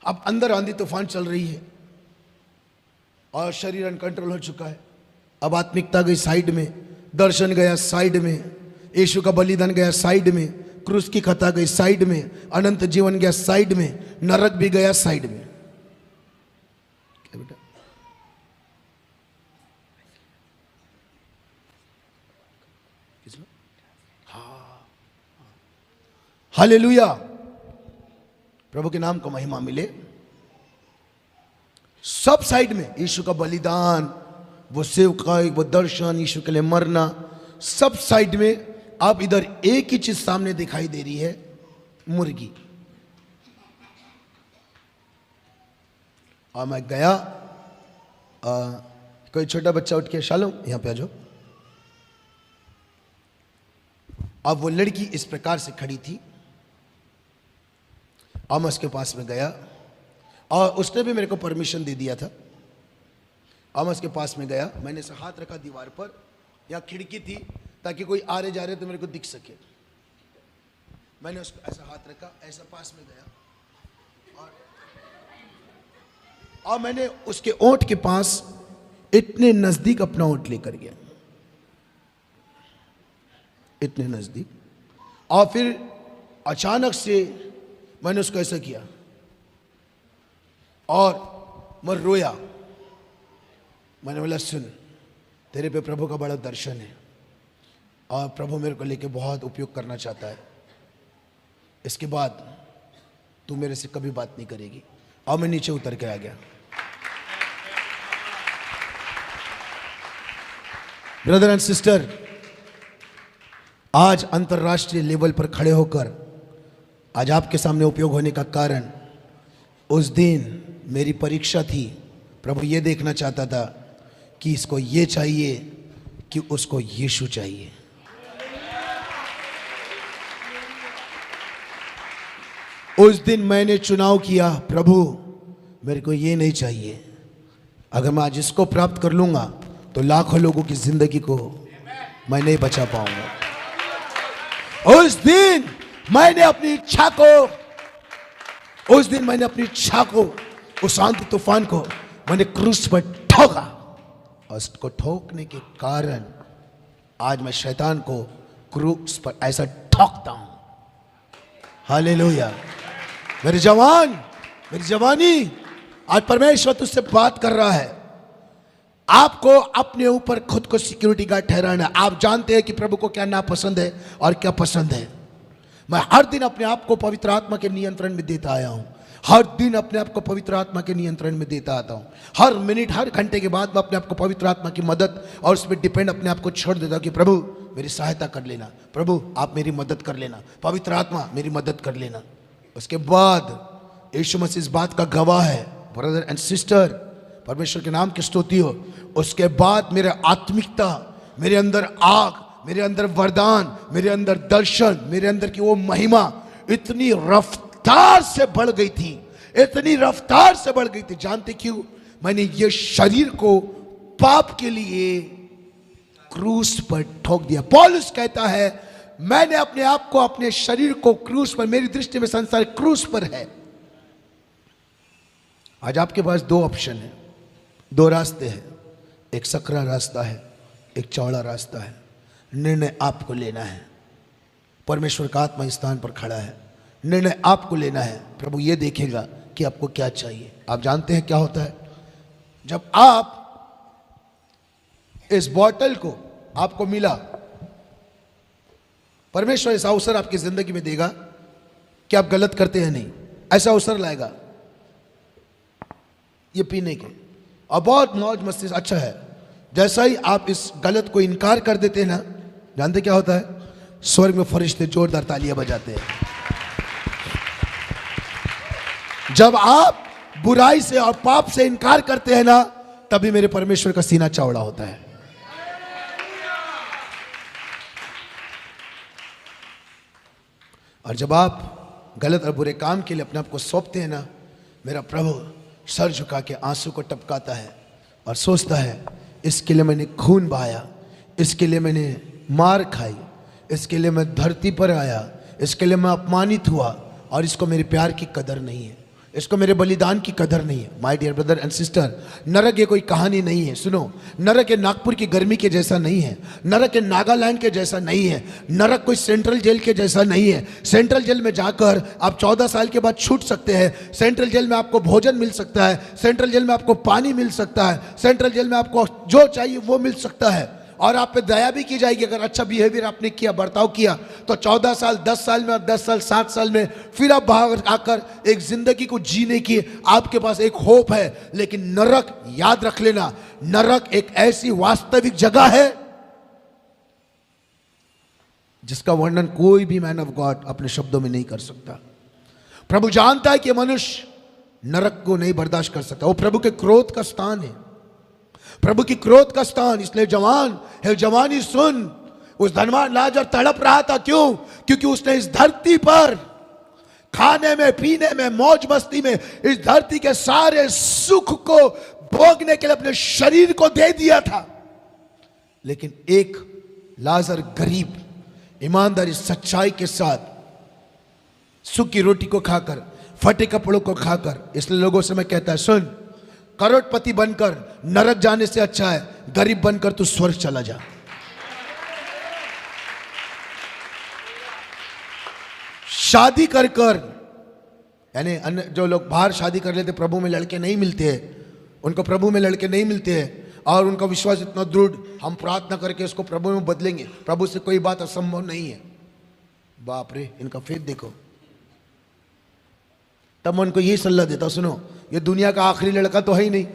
अब अंदर आंधी तूफान चल रही है और शरीर अनकंट्रोल हो चुका है। अब आत्मिकता गई साइड में, दर्शन गया साइड में, यीशु का बलिदान गया साइड में, क्रूस की कथा गई साइड में, अनंत जीवन गया साइड में, नरक भी गया साइड में। क्या बेटा? हालेलुया, प्रभु के नाम को महिमा मिले। सब साइड में यीशु का बलिदान, वो सेवकाई, वो दर्शन, यीशु के लिए मरना, सब साइड में। अब इधर एक ही चीज सामने दिखाई दे रही है, मुर्गी। और मैं गया, कोई छोटा बच्चा उठ के, शालो यहां पे आ जाओ। अब वो लड़की इस प्रकार से खड़ी थी, और मैं उसके पास में गया, और उसने भी मेरे को परमिशन दे दिया था। और मैं उसके पास में गया, मैंने ऐसा हाथ रखा दीवार पर, या खिड़की थी ताकि कोई आ रहे जा रहे तो मेरे को दिख सके। मैंने उसको ऐसा हाथ रखा, ऐसा पास में गया, और मैंने उसके ओंठ के पास इतने नजदीक अपना ओंठ लेकर गया, इतने नजदीक। और फिर अचानक से मैंने उसको ऐसा किया और मैं रोया। मैंने बोला, सुन, तेरे पे प्रभु का बड़ा दर्शन है और प्रभु मेरे को लेके बहुत उपयोग करना चाहता है। इसके बाद तू मेरे से कभी बात नहीं करेगी। और मैं नीचे उतर के आ गया। ब्रदर एंड सिस्टर, आज अंतरराष्ट्रीय लेवल पर खड़े होकर आज आपके सामने उपयोग होने का कारण, उस दिन मेरी परीक्षा थी। प्रभु ये देखना चाहता था कि इसको ये चाहिए कि उसको यीशु चाहिए। उस दिन मैंने चुनाव किया, प्रभु मेरे को ये नहीं चाहिए। अगर मैं आज इसको प्राप्त कर लूंगा तो लाखों लोगों की जिंदगी को मैं नहीं बचा पाऊंगा। उस दिन मैंने अपनी इच्छा को, उस आंधी तूफान को मैंने क्रूस पर ठोका, और उसको ठोकने के कारण आज मैं शैतान को क्रूस पर ऐसा ठोकता हूं। हालेलुया। मेरे जवान, मेरी जवानी, आज परमेश्वर तुझसे बात कर रहा है। आपको अपने ऊपर खुद को सिक्योरिटी गार्ड ठहराना है। आप जानते हैं कि प्रभु को क्या नापसंद है और क्या पसंद है। मैं हर दिन अपने आप को पवित्र आत्मा के नियंत्रण में देता आया हूं। हर दिन अपने आप को पवित्र आत्मा के नियंत्रण में देता आता हूं। हर मिनट, हर घंटे के बाद मैं अपने आप को पवित्र आत्मा की मदद और उस पर डिपेंड अपने आप को छोड़ देता हूं कि प्रभु मेरी सहायता कर लेना, प्रभु आप मेरी मदद कर लेना, पवित्र आत्मा मेरी मदद कर लेना। उसके बाद यीशु मसीह इस बात का गवाह है, ब्रदर एंड सिस्टर, परमेश्वर के नाम की स्तुति हो। उसके बाद मेरे आत्मिकता, मेरे अंदर आग, मेरे अंदर वरदान, मेरे अंदर दर्शन, मेरे अंदर की वो महिमा इतनी रफ्तार से बढ़ गई थी, इतनी रफ्तार से बढ़ गई थी। जानते क्यों? मैंने ये शरीर को पाप के लिए क्रूस पर ठोक दिया। पौलुस कहता है मैंने अपने आप को, अपने शरीर को क्रूस पर, मेरी दृष्टि में संसार क्रूस पर है। आज आपके पास दो ऑप्शन है, दो रास्ते हैं। एक सकरा रास्ता है, एक चौड़ा रास्ता है। निर्णय आपको लेना है। परमेश्वर का आत्मा इस स्थान पर खड़ा है, निर्णय आपको लेना है। प्रभु ये देखेगा कि आपको क्या चाहिए। आप जानते हैं क्या होता है? जब आप इस बॉटल को आपको मिला, परमेश्वर ऐसा अवसर आपकी जिंदगी में देगा कि आप गलत करते हैं नहीं, ऐसा अवसर लाएगा ये पीने के, और बहुत मौज मस्ती। अच्छा है, जैसा ही आप इस गलत को इनकार कर देते हैं ना, जानते क्या होता है? स्वर्ग में फरिश्ते जोरदार तालियां बजाते हैं। जब आप बुराई से और पाप से इनकार करते हैं ना, तभी मेरे परमेश्वर का सीना चौड़ा होता है। और जब आप गलत और बुरे काम के लिए अपने आप को सौंपते हैं ना, मेरा प्रभु सर झुका के आंसू को टपकाता है और सोचता है इसके लिए मैंने खून बहाया, इसके लिए मैंने मार खाई, इसके लिए मैं धरती पर आया, इसके लिए मैं अपमानित हुआ, और इसको मेरे प्यार की कदर नहीं है, इसको मेरे बलिदान की कदर नहीं है। My dear brother and sister, नरक ये कोई कहानी नहीं है। सुनो, नरक ये नागपुर की गर्मी के जैसा नहीं है, नरक ये नागालैंड के जैसा नहीं है, नरक कोई सेंट्रल जेल के जैसा नहीं है। सेंट्रल जेल में जाकर आप 14 साल के बाद छूट सकते हैं। सेंट्रल जेल में आपको भोजन मिल सकता है, सेंट्रल जेल में आपको पानी मिल सकता है, सेंट्रल जेल में आपको जो चाहिए वो मिल सकता है, और आप पे दया भी की जाएगी। अगर अच्छा बिहेवियर आपने किया, बर्ताव किया, तो 14 साल, 10 साल में, और 10 साल 7 साल में फिर आप बाहर आकर एक जिंदगी को जीने की आपके पास एक होप है। लेकिन नरक, याद रख लेना, नरक एक ऐसी वास्तविक जगह है जिसका वर्णन कोई भी मैन ऑफ गॉड अपने शब्दों में नहीं कर सकता। प्रभु जानता है कि मनुष्य नरक को नहीं बर्दाश्त कर सकता। वो प्रभु के क्रोध का स्थान है, प्रभु की क्रोध का स्थान। इसलिए जवान है, जवानी सुन, उस धनवान लाजर तड़प रहा था। क्यों? क्योंकि उसने इस धरती पर खाने में, पीने में, मौज मस्ती में, इस धरती के सारे सुख को भोगने के लिए अपने शरीर को दे दिया था। लेकिन एक लाजर गरीब, ईमानदारी, सच्चाई के साथ सूखी रोटी को खाकर, फटे कपड़ों को खाकर, इसलिए लोगों से मैं कहता है, सुन, करोड़पति बनकर नरक जाने से अच्छा है गरीब बनकर तू स्वर्ग चला जा। शादी कर कर, यानी जो लोग बाहर शादी कर लेते, प्रभु में लड़के नहीं मिलते हैं, उनको प्रभु में लड़के नहीं मिलते हैं, और उनका विश्वास इतना दृढ़, हम प्रार्थना करके इसको प्रभु में बदलेंगे, प्रभु से कोई बात असंभव नहीं है। बाप रे, इनका फेथ देखो। तब मैं उनको यही सलाह देता, सुनो, ये दुनिया का आखिरी लड़का तो है ही नहीं।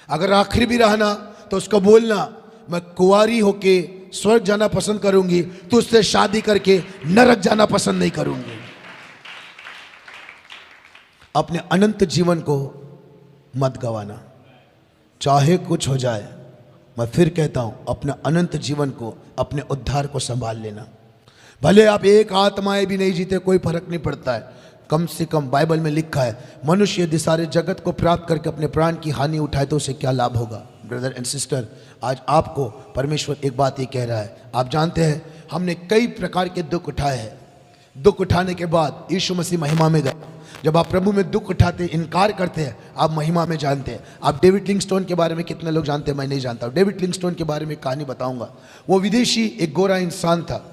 अगर आखिरी भी रहा ना, तो उसको बोलना, मैं कुंवारी होके स्वर्ग जाना पसंद करूंगी, तो उससे शादी करके नरक जाना पसंद नहीं करूंगी। अपने अनंत जीवन को मत गवाना, चाहे कुछ हो जाए। मैं फिर कहता हूं, अपने अनंत जीवन को, अपने उद्धार को संभाल लेना। भले आप एक आत्माएं भी नहीं जीते, कोई फर्क नहीं पड़ता है। कम से कम बाइबल में लिखा है, मनुष्य यदि सारे जगत को प्राप्त करके अपने प्राण की हानि उठाए तो उसे क्या लाभ होगा। ब्रदर एंड सिस्टर, आज आपको परमेश्वर एक बात ये कह रहा है। आप जानते हैं, हमने कई प्रकार के दुख उठाए हैं। दुख उठाने के बाद यीशु मसीह महिमा में गए। जब आप प्रभु में दुख उठाते, इनकार करते हैं, आप महिमा में जानते हैं। आप डेविड लिंगस्टोन के बारे में कितने लोग जानते हैं? मैं नहीं जानता। डेविड लिंगस्टोन के बारे में कहानी बताऊंगा। वो विदेशी, एक गोरा इंसान था।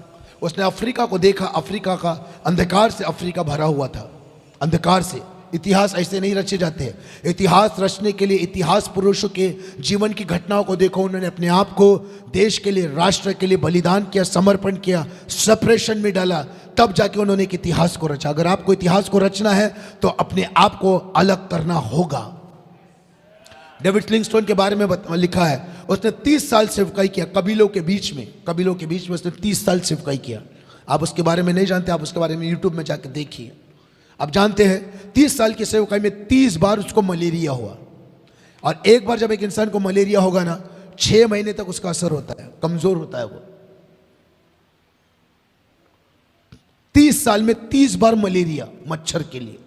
उसने अफ्रीका को देखा। अफ्रीका का अंधकार से अफ्रीका भरा हुआ था, अंधकार से। इतिहास ऐसे नहीं रचे जाते हैं। इतिहास रचने के लिए इतिहास पुरुषों के जीवन की घटनाओं को देखो। उन्होंने अपने आप को देश के लिए, राष्ट्र के लिए बलिदान किया, समर्पण किया, सेपरेशन में डाला, तब जाके उन्होंने एक इतिहास को रचा। अगर आपको इतिहास को रचना है तो अपने आप को अलग करना होगा। डेविड लिंगस्टोन के बारे में लिखा है, उसने 30 साल सेवकाई किया कबीलों के बीच में उसने 30 साल सेवकाई किया। आप उसके बारे में नहीं जानते, आप उसके बारे में यूट्यूब में जाकर देखिए। आप जानते हैं 30 साल की सेवकाई में 30 बार उसको मलेरिया हुआ। और एक बार जब एक इंसान को मलेरिया होगा ना, 6 महीने तक उसका असर होता है, कमजोर होता है वो। 30 साल में 30 बार मलेरिया मच्छर के लिए,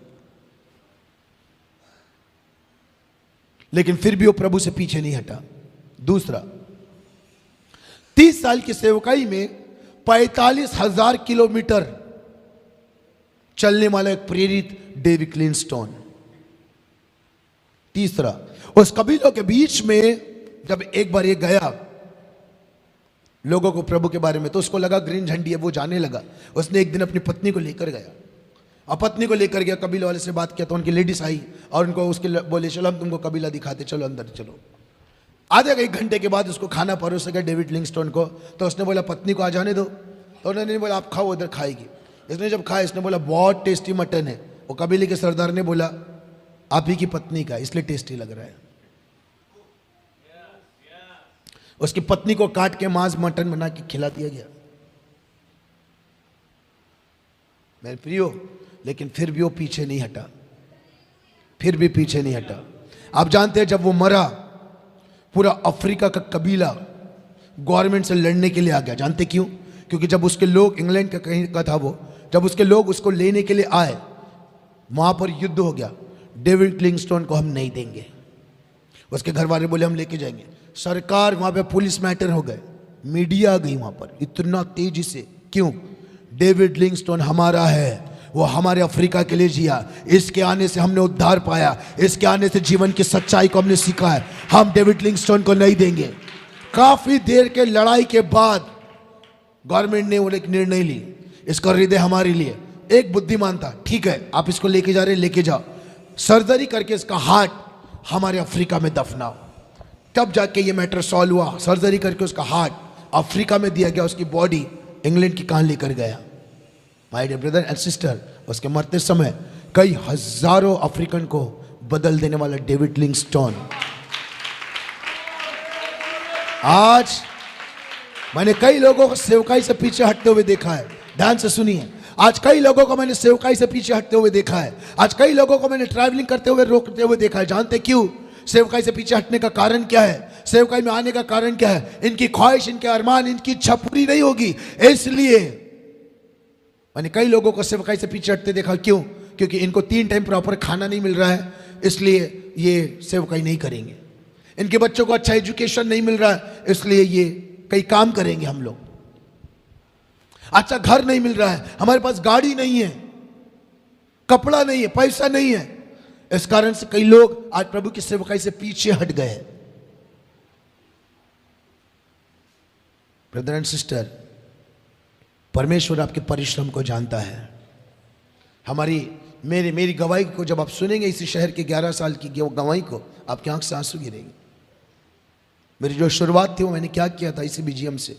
लेकिन फिर भी वो प्रभु से पीछे नहीं हटा। दूसरा, 30 साल की सेवकाई में 45,000 किलोमीटर चलने वाला एक प्रेरित डेविड क्लिंस्टोन। तीसरा, उस कबीलों के बीच में जब एक बार ये गया लोगों को प्रभु के बारे में, तो उसको लगा ग्रीन झंडी है, वो जाने लगा। उसने एक दिन अपनी पत्नी को लेकर गया, और पत्नी को लेकर गया, कबीले वाले से बात किया तो उनकी लेडीज आई और उनको उसके बोले चलो हम तुमको कबीला दिखाते, चलो अंदर चलो। आधे एक घंटे के बाद उसको खाना परोसा गया डेविड लिंगस्टोन को, तो उसने बोला पत्नी को आ जाने दो, तो उन्होंने बोला आप खाओ, उधर खाएगी। इसने जब खाया, इसने बोला बहुत टेस्टी मटन है। वो कबीले के सरदार ने बोला आप ही की पत्नी का, इसलिए टेस्टी लग रहा है। उसकी पत्नी को काट के मांस मटन बना के खिला दिया गया। मेरे प्रियो, लेकिन फिर भी वो पीछे नहीं हटा, फिर भी पीछे नहीं हटा। आप जानते हैं जब वो मरा, पूरा अफ्रीका का कबीला गवर्नमेंट से लड़ने के लिए आ गया। जानते क्यों? क्योंकि जब उसके लोग, इंग्लैंड का कहीं का था वो, जब उसके लोग उसको लेने के लिए आए, वहां पर युद्ध हो गया। डेविड क्लिंगस्टोन को हम नहीं देंगे। उसके घर वाले बोले हम लेके जाएंगे। सरकार, वहां पे पुलिस मैटर हो गए, मीडिया आ गई वहां पर इतना तेजी से। क्यों? डेविड लिंगस्टोन हमारा है, वो हमारे अफ्रीका के लिए जिया, इसके आने से हमने उद्धार पाया, इसके आने से जीवन की सच्चाई को हमने सीखा है, हम डेविड लिंगस्टोन को नहीं देंगे। काफी देर के लड़ाई के बाद गवर्नमेंट ने वो एक निर्णय ली, इसका हृदय हमारे लिए। एक बुद्धिमान था, ठीक है आप इसको लेके जा रहे, लेके जाओ, सर्जरी करके इसका हार्ट हमारे अफ्रीका में दफनाओ। तब जाके ये मैटर सॉल्व हुआ। सर्जरी करके उसका हार्ट अफ्रीका में दिया गया, उसकी बॉडी इंग्लैंड की कहां लेकर गया। My dear brother and sister, उसके मरते समय कई हजारों अफ्रीकन को बदल देने वाला डेविड लिंगस्टोन। आज मैंने कई लोगों को सेवकाई से पीछे हटते हुए देखा है। ध्यान से सुनिए, आज कई लोगों को मैंने सेवकाई से पीछे हटते हुए देखा है। आज कई लोगों को मैंने ट्रैवलिंग करते हुए रोकते हुए देखा है। जानते क्यों? सेवकाई से पीछे हटने का कारण क्या है? सेवकाई में आने का कारण क्या है? इनकी ख्वाहिश, इनके अरमान, इनकी इच्छा पूरी नहीं होगी, इसलिए मैंने कई लोगों को सेवकाई से पीछे हटते देखा। क्यों? क्योंकि इनको 3 टाइम प्रॉपर खाना नहीं मिल रहा है, इसलिए ये सेवकाई नहीं करेंगे। इनके बच्चों को अच्छा एजुकेशन नहीं मिल रहा है, इसलिए ये कई काम करेंगे हम लोग। अच्छा घर नहीं मिल रहा है, हमारे पास गाड़ी नहीं है, कपड़ा नहीं है, पैसा नहीं है, इस कारण से कई लोग आज प्रभु की सेवकाई से पीछे हट गए। ब्रदर एंड सिस्टर, परमेश्वर आपके परिश्रम को जानता है। मेरी गवाही को जब आप सुनेंगे, इसी शहर के 11 साल की गवाही को, आपकी आंख से आंसू गिरेंगे। मेरी जो शुरुआत थी वो मैंने क्या किया था इसी बीजीएम से।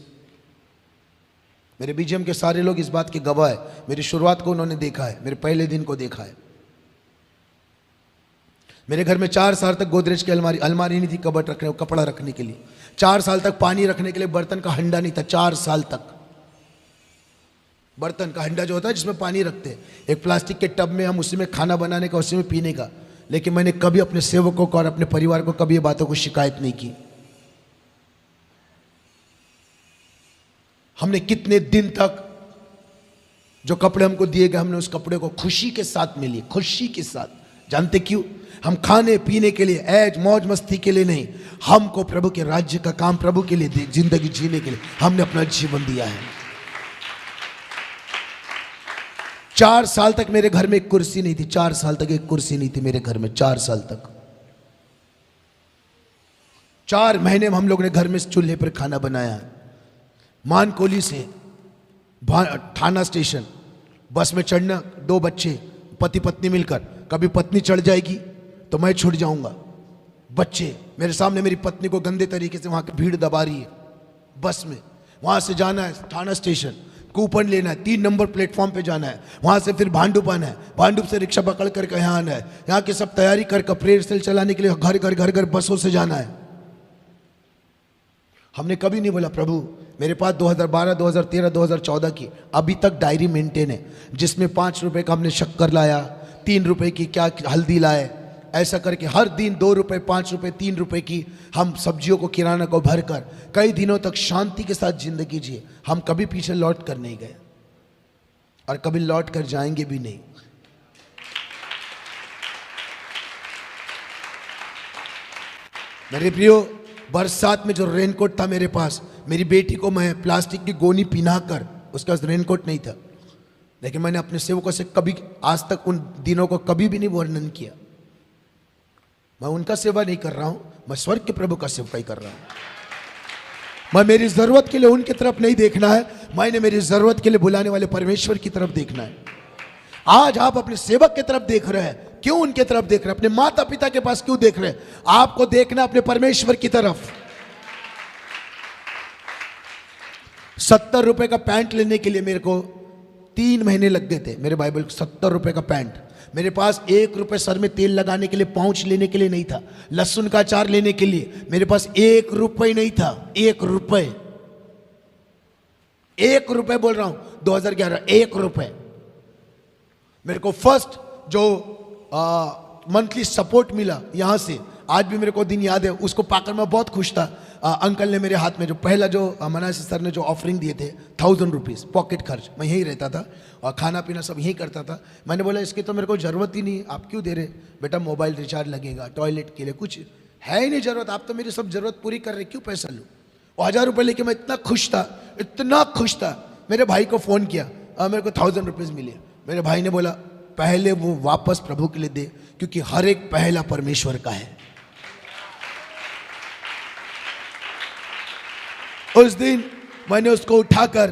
मेरे बीजीएम के सारे लोग इस बात के गवाह है, मेरी शुरुआत को उन्होंने देखा है, मेरे पहले दिन को देखा है। मेरे घर में 4 साल तक गोदरेज की अलमारी नहीं थी, कबर्ड रखने, कपड़ा रखने के लिए। 4 साल तक पानी रखने के लिए बर्तन का हंडा नहीं था। 4 साल तक बर्तन का हंडा जो होता है जिसमें पानी रखते हैं, एक प्लास्टिक के टब में, हम उसी में खाना बनाने का, उसी में पीने का। लेकिन मैंने कभी अपने सेवकों को और अपने परिवार को कभी ये बातों को शिकायत नहीं की। हमने कितने दिन तक जो कपड़े हमको दिए गए, हमने उस कपड़े को खुशी के साथ में लिए, खुशी के साथ। जानते क्यों? हम खाने पीने के लिए, ऐज मौज मस्ती के लिए नहीं, हमको प्रभु के राज्य का काम, प्रभु के लिए जिंदगी जीने के लिए हमने अपना जीवन दिया है। 4 साल तक मेरे घर में एक कुर्सी नहीं थी। 4 साल तक एक कुर्सी नहीं थी मेरे घर में। 4 साल तक 4 महीने में हम लोग ने घर में चूल्हे पर खाना बनाया। मानकोली से थाना स्टेशन बस में चढ़ना, 2 बच्चे पति पत्नी मिलकर, कभी पत्नी चढ़ जाएगी तो मैं छूट जाऊंगा। बच्चे मेरे सामने मेरी पत्नी को गंदे तरीके से वहां की भीड़ दबा रही है बस में। वहां से जाना है थाना स्टेशन, कूपन लेना है, 3 नंबर प्लेटफॉर्म पे जाना है, वहां से फिर भांडुप आना है, भांडुप से रिक्शा पकड़ करके यहाँ आना है, यहाँ की सब तैयारी कर प्रेयर सेल चलाने के लिए घर घर बसों से जाना है। हमने कभी नहीं बोला प्रभु मेरे पास 2012, 2013, 2014 की अभी तक डायरी मेंटेन है, जिसमें 5 रुपए का हमने शक्कर लाया, 3 रुपए की क्या हल्दी लाए, ऐसा करके हर दिन 2 रुपए, 5 रुपए, 3 रुपए की हम सब्जियों को, किराना को भरकर कई दिनों तक शांति के साथ जिंदगी जिए। हम कभी पीछे लौट कर नहीं गए और कभी लौट कर जाएंगे भी नहीं। मेरे प्रियो, बरसात में जो रेनकोट था मेरे पास, मेरी बेटी को मैं प्लास्टिक की गोनी पिनाकर, उसके पास रेनकोट नहीं था, लेकिन मैंने अपने सेवकों से कभी आज तक उन दिनों को कभी भी नहीं वर्णन किया। मैं उनका सेवा नहीं कर रहा हूं, मैं स्वर्ग के प्रभु का सेवा ही कर रहा हूं। मैं मेरी जरूरत के लिए उनकी तरफ नहीं देखना है, मैंने मेरी जरूरत के लिए बुलाने वाले परमेश्वर की तरफ देखना है। आज आप अपने सेवक की तरफ देख रहे हैं, क्यों उनके तरफ देख रहे हैं? अपने माता पिता के पास क्यों देख रहे हैं? आपको देखना अपने परमेश्वर की तरफ। 70 रुपए का पैंट लेने के लिए मेरे को 3 महीने लग गए थे। मेरे बाइबल 70 रुपए का पैंट। मेरे पास 1 रुपए सर में तेल लगाने के लिए, पाउच लेने के लिए नहीं था। लहसुन का अचार लेने के लिए मेरे पास 1 रुपए नहीं था। 1 रुपए, 1 रुपए बोल रहा हूं, 2011, 1 रुपए। मेरे को फर्स्ट जो मंथली सपोर्ट मिला यहां से, आज भी मेरे को दिन याद है, उसको पाकर मैं बहुत खुश था। अंकल ने मेरे हाथ में जो पहला जो मनासी सर ने जो ऑफरिंग दिए थे 1000 रुपीज़ पॉकेट खर्च, मैं यहीं रहता था और खाना पीना सब यहीं करता था। मैंने बोला इसकी तो मेरे को ज़रूरत ही नहीं, आप क्यों दे रहे? बेटा मोबाइल रिचार्ज लगेगा, टॉयलेट के लिए कुछ है ही नहीं ज़रूरत, आप तो मेरी सब ज़रूरत पूरी कर रहे, क्यों पैसा लूँ? और 1000 रुपये लेके मैं इतना खुश था, इतना खुश था। मेरे भाई को फ़ोन किया, मेरे को 1000 रुपीज़ मिले। मेरे भाई ने बोला पहले वो वापस प्रभु के लिए दे, क्योंकि हर एक पहला परमेश्वर का है। उस दिन मैंने उसको उठाकर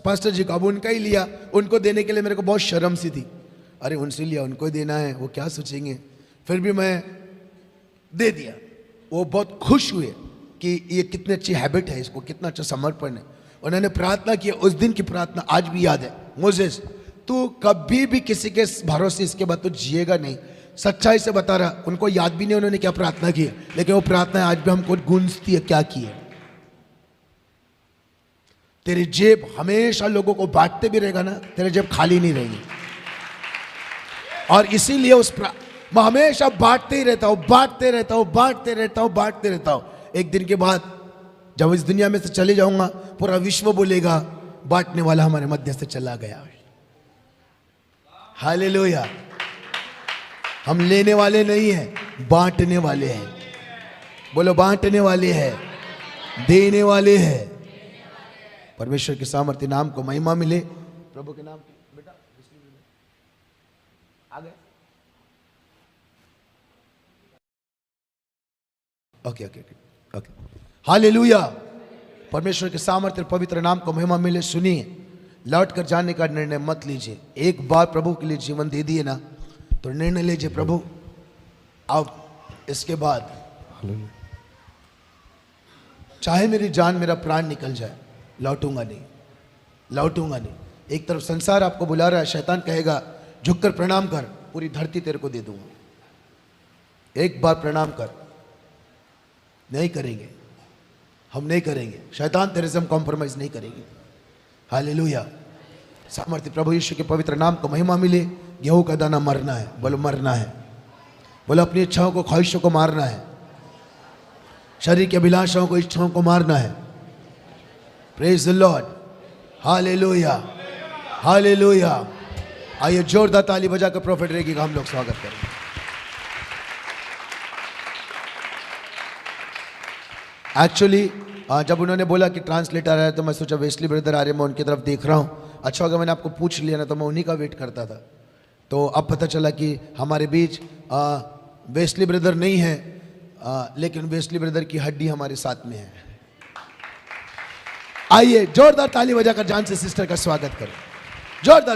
पास्टर जी को, अब उनका ही लिया, उनको देने के लिए मेरे को बहुत शर्म सी थी। अरे उनसे लिया, उनको देना है, वो क्या सोचेंगे? फिर भी मैं दे दिया। वो बहुत खुश हुए कि ये कितनी अच्छी हैबिट है, इसको कितना अच्छा समर्पण है। उन्होंने प्रार्थना की, उस दिन की प्रार्थना आज भी याद है। मोजेस, तू कभी भी किसी के भरोसे इसके बाद तो जिएगा नहीं। सच्चाई से बता रहा, उनको याद भी नहीं उन्होंने क्या प्रार्थना की, लेकिन वो प्रार्थना आज भी हमको गूंजती है। क्या की है? तेरी जेब हमेशा लोगों को बांटते भी रहेगा ना, तेरी जेब खाली नहीं रहेगी। और इसीलिए मैं हमेशा बांटते ही रहता हूं, बांटते रहता हूं, बांटते रहता हूं, बांटते रहता हूं। एक दिन के बाद जब इस दुनिया में से चले जाऊंगा, पूरा विश्व बोलेगा बांटने वाला हमारे मध्य से चला गया। हालेलुया। हम लेने वाले नहीं हैं, बांटने वाले हैं। बोलो, बांटने वाले हैं, देने वाले हैं। परमेश्वर के सामर्थ्य नाम को महिमा मिले। प्रभु के नाम की बेटा आ गए। Okay okay okay okay. Hallelujah. परमेश्वर के सामर्थ्य पवित्र नाम को महिमा मिले। सुनिए, लौट कर जाने का निर्णय मत लीजिए। एक बार प्रभु के लिए जीवन दे दिए ना, तो निर्णय लीजिए, प्रभु अब इसके बाद चाहे मेरी जान, मेरा प्राण निकल जाए, लौटूंगा नहीं, लौटूंगा नहीं। एक तरफ संसार आपको बुला रहा है, शैतान कहेगा झुककर प्रणाम कर, पूरी धरती तेरे को दे दूंगा। एक बार प्रणाम कर। नहीं करेंगे, हम नहीं करेंगे। शैतान तेरे से हम कॉम्प्रोमाइज नहीं करेंगे। हालेलुया। सामर्थ्य प्रभु यीशु के पवित्र नाम को महिमा मिले। गेहूं का दाना मरना है, बोलो मरना है। बोलो अपनी इच्छाओं को, ख्वाहिशों को मारना है। शरीर की अभिलाषाओं को, इच्छाओं को मारना है। Praise the Lord. Hallelujah, hallelujah. आइए जोरदार ताली बजाकर प्रॉफिट रेगी का हम लोग स्वागत करें। एक्चुअली जब उन्होंने बोला कि ट्रांसलेटर है, तो मैं सोचा वेस्ली ब्रदर आ रहे, मैं उनकी तरफ देख रहा हूँ। अच्छा होगा मैंने आपको पूछ लिया ना, तो मैं उन्हीं का वेट करता था। तो अब पता चला कि हमारे बीच वेस्ली ब्रदर नहीं है, लेकिन वेस्ली ब्रदर की हड्डी हमारे साथ में है। आइए जोरदार ताली बजाकर जान से सिस्टर का स्वागत करें। जोरदार